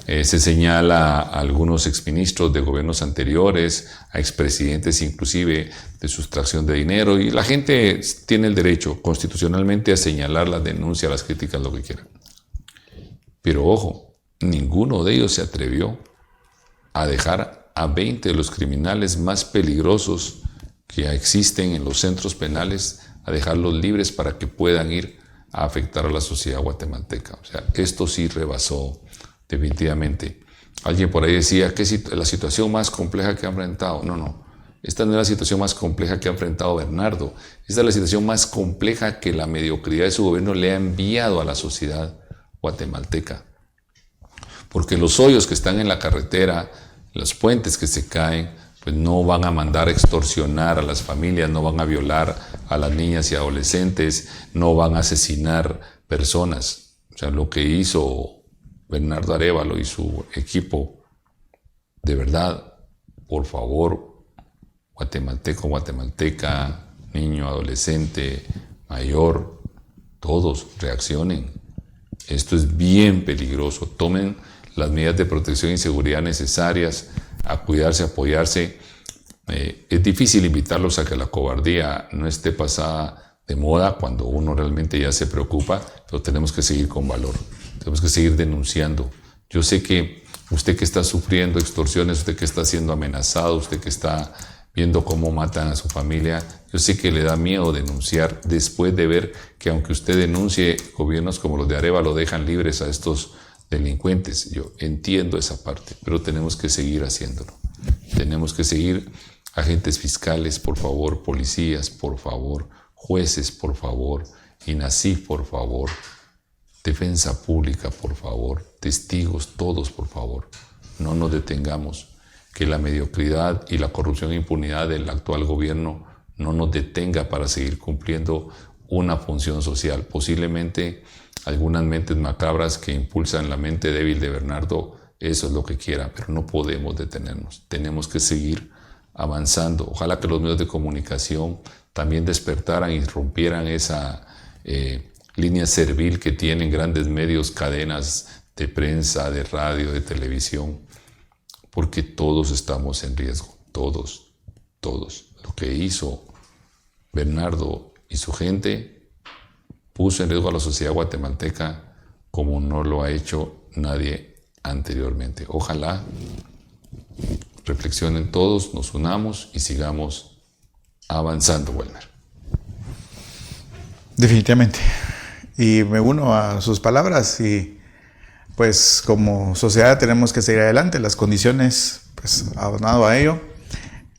Se señala a algunos exministros de gobiernos anteriores, a expresidentes inclusive, de sustracción de dinero, y la gente tiene el derecho constitucionalmente a señalar las denuncias, las críticas, lo que quieran. Pero ojo, ninguno de ellos se atrevió a dejar a 20 de los criminales más peligrosos que existen en los centros penales, a dejarlos libres para que puedan ir a afectar a la sociedad guatemalteca. O sea, esto sí rebasó definitivamente. Alguien por ahí decía que es la situación más compleja que ha enfrentado. No. Esta no es la situación más compleja que ha enfrentado Bernardo. Esta es la situación más compleja que la mediocridad de su gobierno le ha enviado a la sociedad guatemalteca. Porque los hoyos que están en la carretera, los puentes que se caen, pues no van a mandar a extorsionar a las familias, no van a violar a las niñas y adolescentes, no van a asesinar personas. O sea, lo que hizo Bernardo Arévalo y su equipo, de verdad, por favor, guatemalteco, guatemalteca, niño, adolescente, mayor, todos reaccionen. Esto es bien peligroso. Tomen las medidas de protección y seguridad necesarias, a cuidarse, a apoyarse. Es difícil invitarlos a que la cobardía no esté pasada de moda cuando uno realmente ya se preocupa, pero tenemos que seguir con valor. Tenemos que seguir denunciando. Yo sé que usted que está sufriendo extorsiones, usted que está siendo amenazado, usted que está viendo cómo matan a su familia, yo sé que le da miedo denunciar después de ver que aunque usted denuncie, gobiernos como los de Arévalo dejan libres a estos delincuentes. Yo entiendo esa parte, pero tenemos que seguir haciéndolo. Tenemos que seguir. Agentes fiscales, por favor, policías, por favor, jueces, por favor, INASIF, por favor, defensa pública, por favor, testigos, todos, por favor. No nos detengamos. Que la mediocridad y la corrupción e impunidad del actual gobierno no nos detenga para seguir cumpliendo una función social. Posiblemente algunas mentes macabras que impulsan la mente débil de Bernardo, eso es lo que quiera, pero no podemos detenernos. Tenemos que seguir avanzando. Ojalá que los medios de comunicación también despertaran y rompieran esa línea servil que tienen grandes medios, cadenas de prensa, de radio, de televisión, porque todos estamos en riesgo, todos. Lo que hizo Bernardo y su gente puso en riesgo a la sociedad guatemalteca como no lo ha hecho nadie anteriormente. Ojalá reflexionen todos, nos unamos y sigamos avanzando, Welmer. Definitivamente. Y me uno a sus palabras y pues como sociedad tenemos que seguir adelante. Las condiciones, pues abonado a ello,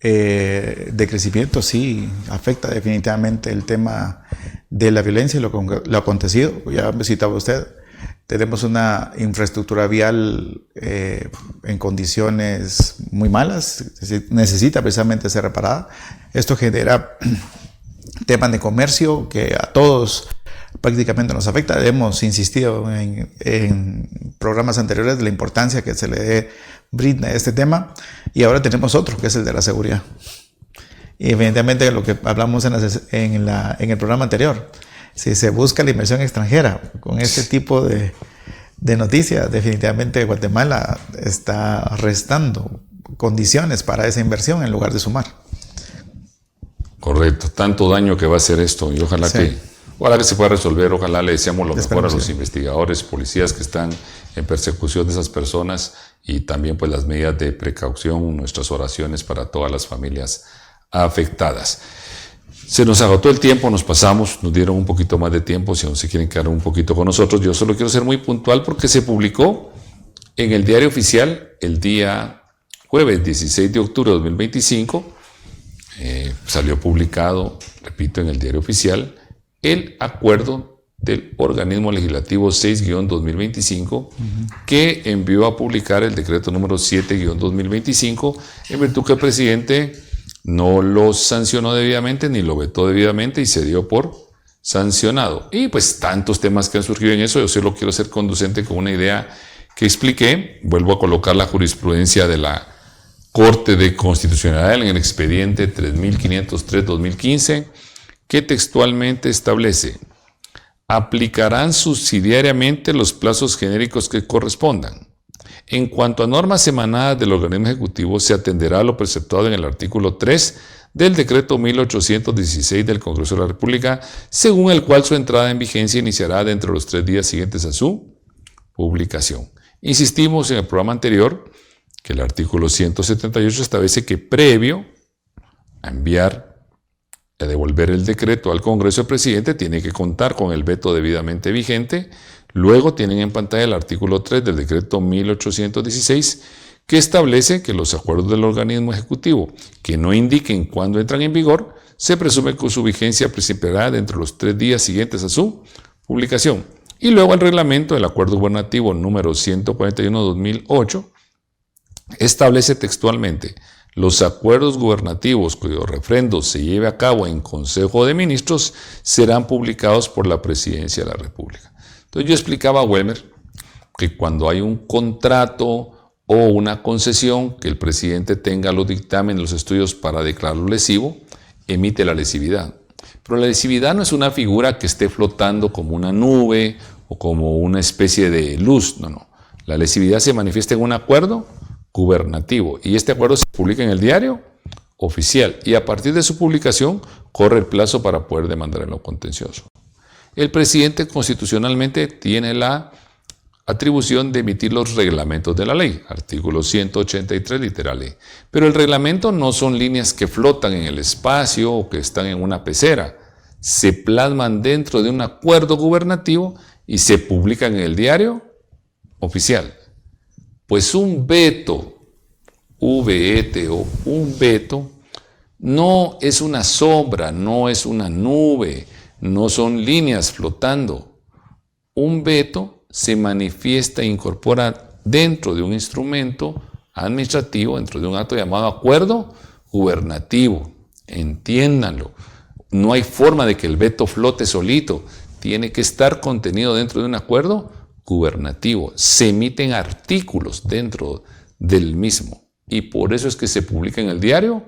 de crecimiento sí afecta definitivamente el tema de la violencia y lo acontecido. Ya me citaba usted, tenemos una infraestructura vial en condiciones muy malas, necesita precisamente ser reparada. Esto genera temas de comercio que a todos prácticamente nos afecta. Hemos insistido en programas anteriores de la importancia que se le brinda a este tema y ahora tenemos otro que es el de la seguridad. Y evidentemente lo que hablamos en el programa anterior, si se busca la inversión extranjera con este tipo de noticias, definitivamente Guatemala está restando condiciones para esa inversión en lugar de sumar. Correcto, tanto daño que va a hacer esto y ojalá que se pueda resolver, ojalá le deseamos lo mejor a los investigadores, policías que están en persecución de esas personas y también pues las medidas de precaución, nuestras oraciones para todas las familias afectadas. Se nos agotó el tiempo, nos pasamos, nos dieron un poquito más de tiempo, si aún se quieren quedar un poquito con nosotros. Yo solo quiero ser muy puntual porque se publicó en el Diario Oficial el día jueves 16 de octubre de 2025, salió publicado, repito, en el Diario Oficial, el acuerdo del organismo legislativo 6-2025 que envió a publicar el decreto número 7-2025 en virtud que el presidente no lo sancionó debidamente ni lo vetó debidamente y se dio por sancionado. Y pues tantos temas que han surgido en eso, yo solo quiero ser conducente con una idea que expliqué. Vuelvo a colocar la jurisprudencia de la Corte de Constitucionalidad en el expediente 3503-2015, que textualmente establece: aplicarán subsidiariamente los plazos genéricos que correspondan. En cuanto a normas emanadas del organismo ejecutivo, se atenderá a lo preceptuado en el artículo 3 del decreto 1816 del Congreso de la República, según el cual su entrada en vigencia iniciará dentro de los 3 días siguientes a su publicación. Insistimos en el programa anterior que el artículo 178 establece que previo a devolver el decreto al Congreso, el presidente tiene que contar con el veto debidamente vigente. Luego tienen en pantalla el artículo 3 del decreto 1816, que establece que los acuerdos del organismo ejecutivo que no indiquen cuándo entran en vigor, se presume que su vigencia principiará dentro de los 3 días siguientes a su publicación. Y luego el reglamento del acuerdo gubernativo número 141-2008 establece textualmente: los acuerdos gubernativos cuyo refrendo se lleve a cabo en Consejo de Ministros serán publicados por la Presidencia de la República. Entonces yo explicaba a Welmer que cuando hay un contrato o una concesión que el presidente tenga los dictámenes, los estudios para declararlo lesivo, emite la lesividad. Pero la lesividad no es una figura que esté flotando como una nube o como una especie de luz, no. La lesividad se manifiesta en un acuerdo gubernativo y este acuerdo se publica en el Diario Oficial y a partir de su publicación corre el plazo para poder demandar en lo contencioso. El presidente constitucionalmente tiene la atribución de emitir los reglamentos de la ley, artículo 183 literal E. Pero el reglamento no son líneas que flotan en el espacio o que están en una pecera. Se plasman dentro de un acuerdo gubernativo y se publican en el Diario Oficial. Pues un veto, VETO, un veto, no es una sombra, no es una nube, no son líneas flotando. Un veto se manifiesta e incorpora dentro de un instrumento administrativo, dentro de un acto llamado acuerdo gubernativo. Entiéndanlo. No hay forma de que el veto flote solito. Tiene que estar contenido dentro de un acuerdo gubernativo. Se emiten artículos dentro del mismo. Y por eso es que se publica en el Diario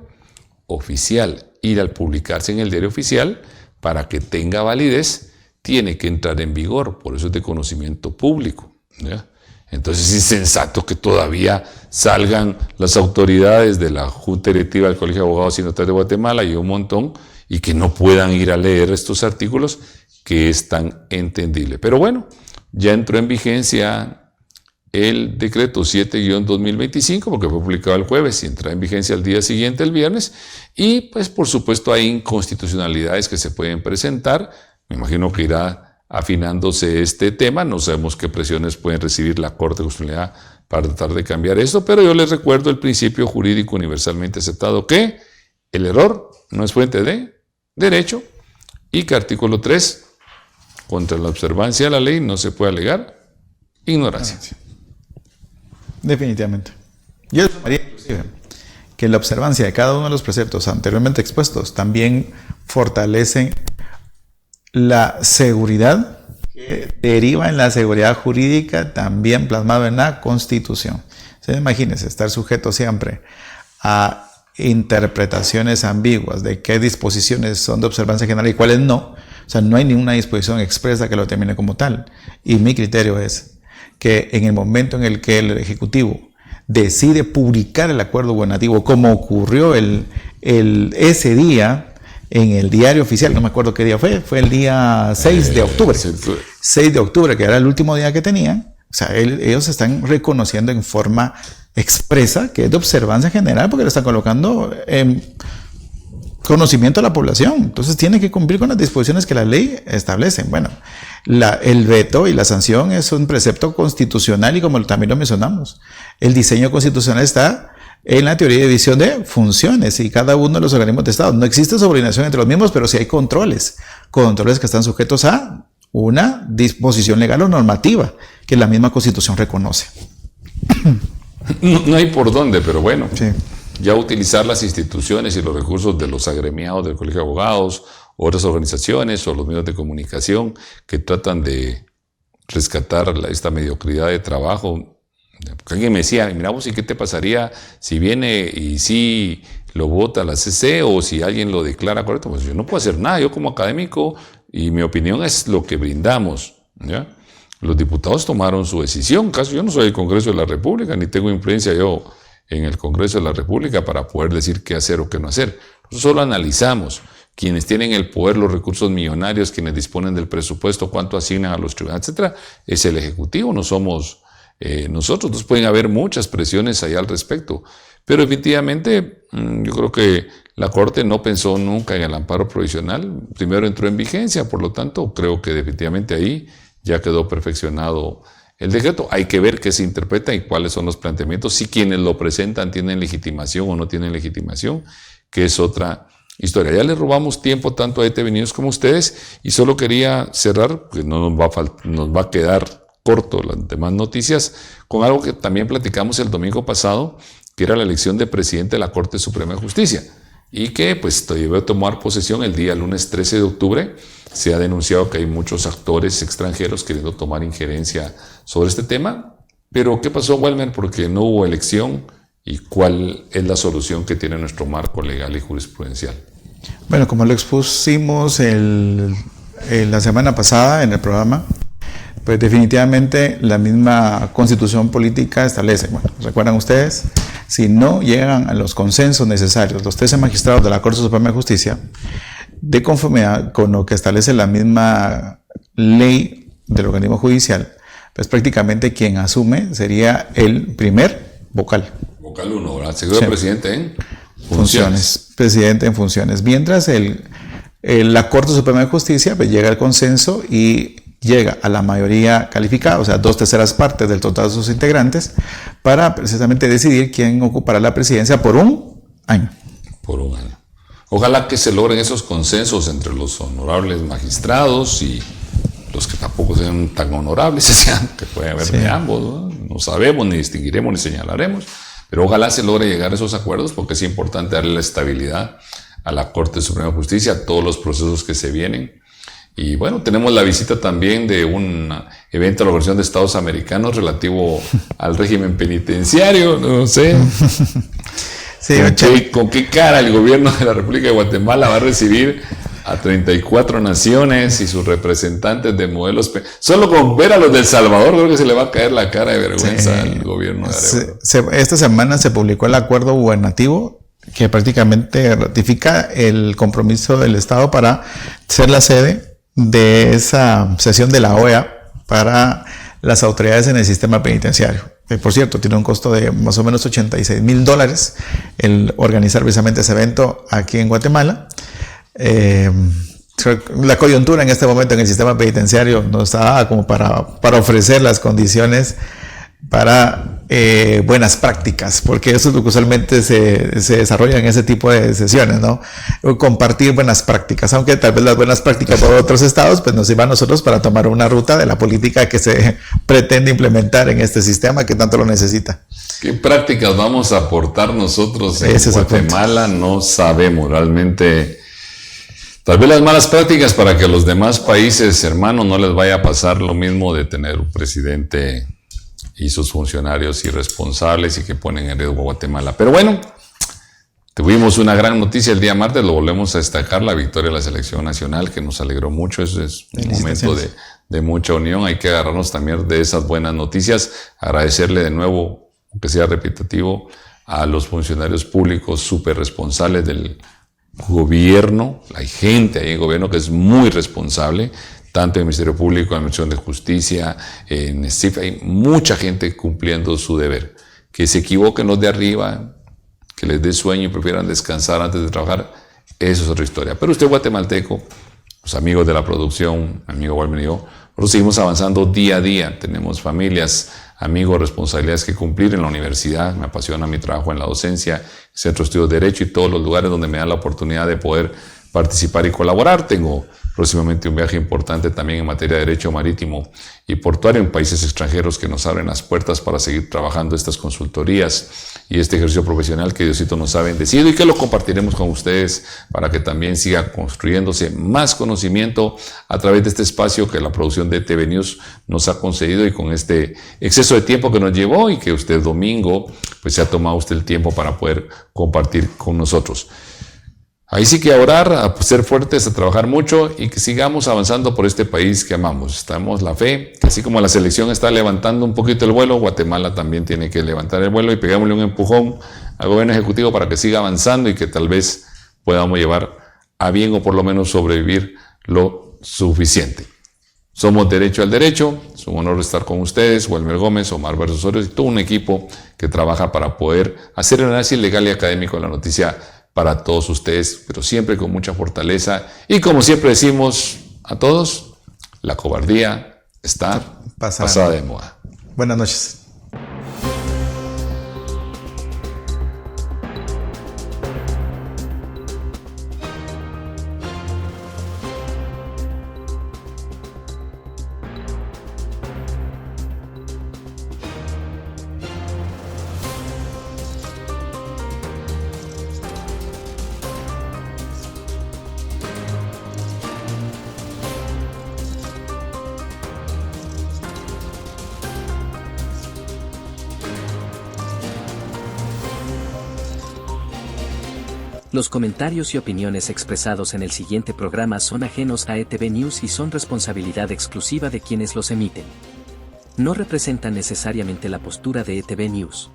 Oficial. Y al publicarse en el Diario Oficial, para que tenga validez, tiene que entrar en vigor. Por eso es de conocimiento público, ¿ya? Entonces es insensato que todavía salgan las autoridades de la Junta Directiva del Colegio de Abogados y Notarios de Guatemala y un montón, y que no puedan ir a leer estos artículos, que es tan entendible. Pero bueno, ya entró en vigencia el decreto 7-2025, porque fue publicado el jueves y entra en vigencia el día siguiente, el viernes, y pues por supuesto hay inconstitucionalidades que se pueden presentar. Me imagino que irá afinándose este tema, no sabemos qué presiones pueden recibir la Corte de Constitucionalidad para tratar de cambiar esto, pero yo les recuerdo el principio jurídico universalmente aceptado, que el error no es fuente de derecho, y que artículo 3, contra la observancia de la ley no se puede alegar ignorancia. Definitivamente. Yo sumaría inclusive que la observancia de cada uno de los preceptos anteriormente expuestos también fortalece la seguridad que deriva en la seguridad jurídica también plasmado en la Constitución. Entonces, imagínense estar sujeto siempre a interpretaciones ambiguas de qué disposiciones son de observancia general y cuáles no. O sea, no hay ninguna disposición expresa que lo determine como tal. Y mi criterio es que en el momento en el que el Ejecutivo decide publicar el acuerdo gubernativo, como ocurrió ese día en el diario oficial, no me acuerdo qué día fue el día 6 de octubre. 6 de octubre, que era el último día que tenían. O sea, ellos están reconociendo en forma expresa que es de observancia general, porque lo están colocando en conocimiento a la población. Entonces tiene que cumplir con las disposiciones que la ley establece. Bueno, el veto y la sanción es un precepto constitucional y como también lo mencionamos, el diseño constitucional está en la teoría de división de funciones y cada uno de los organismos de Estado. No existe subordinación entre los mismos, pero sí hay controles que están sujetos a una disposición legal o normativa que la misma Constitución reconoce. No hay por dónde, pero bueno. Sí. Ya utilizar las instituciones y los recursos de los agremiados del Colegio de Abogados, otras organizaciones o los medios de comunicación que tratan de rescatar esta mediocridad de trabajo. Porque alguien me decía, mira vos, ¿y qué te pasaría si viene y si lo vota la CC o si alguien lo declara correcto? Pues yo no puedo hacer nada, yo como académico, y mi opinión es lo que brindamos, ¿ya? Los diputados tomaron su decisión, caso yo no soy el Congreso de la República, ni tengo influencia yo en el Congreso de la República para poder decir qué hacer o qué no hacer. Nosotros solo analizamos. Quienes tienen el poder, los recursos millonarios, quienes disponen del presupuesto, cuánto asignan a los tribunales, etcétera, es el Ejecutivo, no somos nosotros. Entonces pueden haber muchas presiones ahí al respecto. Pero efectivamente, yo creo que la Corte no pensó nunca en el amparo provisional. Primero entró en vigencia, por lo tanto, creo que definitivamente ahí ya quedó perfeccionado el decreto. Hay que ver qué se interpreta y cuáles son los planteamientos, si quienes lo presentan tienen legitimación o no tienen legitimación, que es otra historia. Ya les robamos tiempo tanto a ETV News como a ustedes y solo quería cerrar, que no nos va a quedar corto las demás noticias, con algo que también platicamos el domingo pasado, que era la elección de presidente de la Corte Suprema de Justicia y que pues debe tomar posesión el día lunes 13 de octubre. Se ha denunciado que hay muchos actores extranjeros queriendo tomar injerencia sobre este tema. Pero ¿qué pasó, Welmer? Porque no hubo elección y cuál es la solución que tiene nuestro marco legal y jurisprudencial. Bueno, como lo expusimos la semana pasada en el programa, pues definitivamente la misma Constitución política establece, bueno, recuerdan ustedes, si no llegan a los consensos necesarios los 13 magistrados de la Corte Suprema de Justicia, de conformidad con lo que establece la misma ley del organismo judicial, pues prácticamente quien asume sería el primer vocal. Vocal 1, ¿verdad? Segundo presidente en funciones. Presidente en funciones. Mientras la Corte Suprema de Justicia pues llega al consenso y llega a la mayoría calificada, o sea, 2/3 partes del total de sus integrantes, para precisamente decidir quién ocupará la presidencia por un año. Por un año. Ojalá que se logren esos consensos entre los honorables magistrados y los que tampoco sean tan honorables, sean que puede haber de ambos, ¿no? No sabemos, ni distinguiremos, ni señalaremos, pero ojalá se logre llegar a esos acuerdos porque es importante darle la estabilidad a la Corte Suprema de Justicia, a todos los procesos que se vienen. Y bueno, tenemos la visita también de un evento de la Organización de Estados Americanos relativo al régimen penitenciario, no sé. Sí, ¿Con qué cara el gobierno de la República de Guatemala va a recibir a 34 naciones y sus representantes de modelos? Solo con ver a los de El Salvador creo que se le va a caer la cara de vergüenza al gobierno de Arevalo. Esta semana se publicó el acuerdo gubernativo que prácticamente ratifica el compromiso del Estado para ser la sede de esa sesión de la OEA para las autoridades en el sistema penitenciario. Por cierto, tiene un costo de más o menos $86,000 el organizar precisamente ese evento aquí en Guatemala. La coyuntura en este momento en el sistema penitenciario no está como para ofrecer las condiciones para buenas prácticas, porque eso es lo que usualmente se desarrolla en ese tipo de sesiones, ¿no? Compartir buenas prácticas, aunque tal vez las buenas prácticas por otros estados pues nos sirvan a nosotros para tomar una ruta de la política que se pretende implementar en este sistema que tanto lo necesita. ¿Qué prácticas vamos a aportar nosotros en Guatemala? No sabemos realmente. Tal vez las malas prácticas para que a los demás países hermanos no les vaya a pasar lo mismo de tener un presidente y sus funcionarios irresponsables y que ponen en riesgo a Guatemala. Pero bueno, tuvimos una gran noticia el día martes, lo volvemos a destacar, la victoria de la selección nacional, que nos alegró mucho. Eso es un momento de mucha unión. Hay que agarrarnos también de esas buenas noticias. Agradecerle de nuevo, aunque sea repetitivo, a los funcionarios públicos súper responsables del gobierno. Hay gente ahí en el gobierno que es muy responsable, tanto en el Ministerio Público, en la Administración de Justicia, en SIF, hay mucha gente cumpliendo su deber. Que se equivoquen los de arriba, que les dé sueño y prefieran descansar antes de trabajar, eso es otra historia. Pero usted, guatemalteco, los amigos de la producción, amigo Walmer y yo, nosotros seguimos avanzando día a día. Tenemos familias, amigos, responsabilidades que cumplir en la universidad. Me apasiona mi trabajo en la docencia, Centro de Estudios de Derecho y todos los lugares donde me dan la oportunidad de poder participar y colaborar. Tengo próximamente un viaje importante también en materia de derecho marítimo y portuario en países extranjeros que nos abren las puertas para seguir trabajando estas consultorías y este ejercicio profesional que Diosito nos ha bendecido y que lo compartiremos con ustedes para que también siga construyéndose más conocimiento a través de este espacio que la producción de TV News nos ha concedido y con este exceso de tiempo que nos llevó y que usted domingo pues se ha tomado usted el tiempo para poder compartir con nosotros. Ahí sí que a orar, a ser fuertes, a trabajar mucho y que sigamos avanzando por este país que amamos. Estamos la fe, que así como la selección está levantando un poquito el vuelo, Guatemala también tiene que levantar el vuelo y pegámosle un empujón al gobierno ejecutivo para que siga avanzando y que tal vez podamos llevar a bien o por lo menos sobrevivir lo suficiente. Somos Derecho al Derecho, es un honor estar con ustedes, Walmer Gómez, Omar Barrios Osorio y todo un equipo que trabaja para poder hacer el análisis legal y académico de la noticia para todos ustedes, pero siempre con mucha fortaleza. Y como siempre decimos a todos, la cobardía está pasada de moda. Buenas noches. Los comentarios y opiniones expresados en el siguiente programa son ajenos a ETV News y son responsabilidad exclusiva de quienes los emiten. No representan necesariamente la postura de ETV News.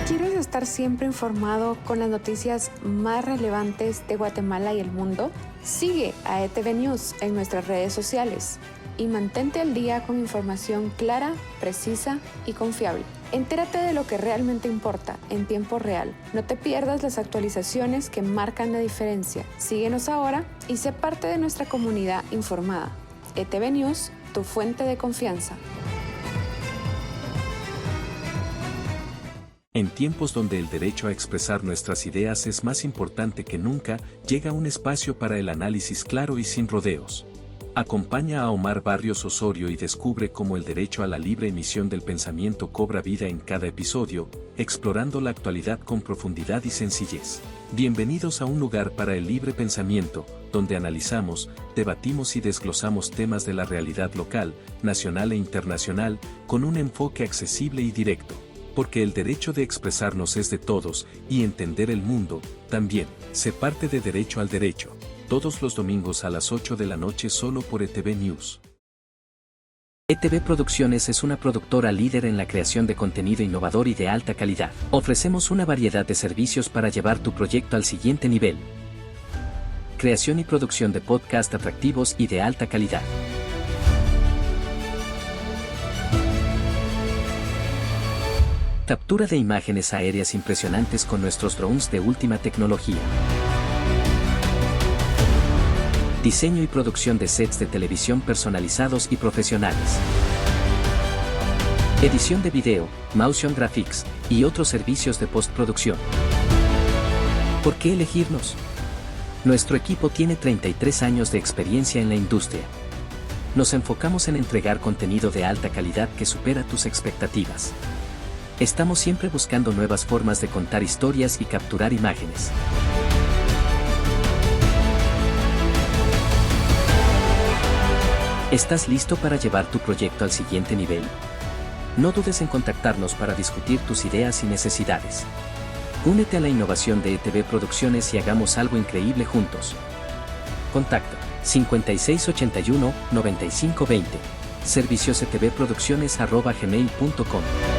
¿Quieres estar siempre informado con las noticias más relevantes de Guatemala y el mundo? Sigue a ETV News en nuestras redes sociales y mantente al día con información clara, precisa y confiable. Entérate de lo que realmente importa en tiempo real. No te pierdas las actualizaciones que marcan la diferencia. Síguenos ahora y sé parte de nuestra comunidad informada. ETV News, tu fuente de confianza. En tiempos donde el derecho a expresar nuestras ideas es más importante que nunca, llega un espacio para el análisis claro y sin rodeos. Acompaña a Omar Barrios Osorio y descubre cómo el derecho a la libre emisión del pensamiento cobra vida en cada episodio, explorando la actualidad con profundidad y sencillez. Bienvenidos a un lugar para el libre pensamiento, donde analizamos, debatimos y desglosamos temas de la realidad local, nacional e internacional, con un enfoque accesible y directo. Porque el derecho de expresarnos es de todos, y entender el mundo, también. Sé parte de Derecho al Derecho. Todos los domingos a las 8 de la noche solo por ETV News. ETV Producciones es una productora líder en la creación de contenido innovador y de alta calidad. Ofrecemos una variedad de servicios para llevar tu proyecto al siguiente nivel. Creación y producción de podcast atractivos y de alta calidad. Captura de imágenes aéreas impresionantes con nuestros drones de última tecnología. Diseño y producción de sets de televisión personalizados y profesionales. Edición de video, motion graphics y otros servicios de postproducción. ¿Por qué elegirnos? Nuestro equipo tiene 33 años de experiencia en la industria. Nos enfocamos en entregar contenido de alta calidad que supera tus expectativas. Estamos siempre buscando nuevas formas de contar historias y capturar imágenes. ¿Estás listo para llevar tu proyecto al siguiente nivel? No dudes en contactarnos para discutir tus ideas y necesidades. Únete a la innovación de ETV Producciones y hagamos algo increíble juntos. Contacto 5681-9520. serviciosetvproducciones@gmail.com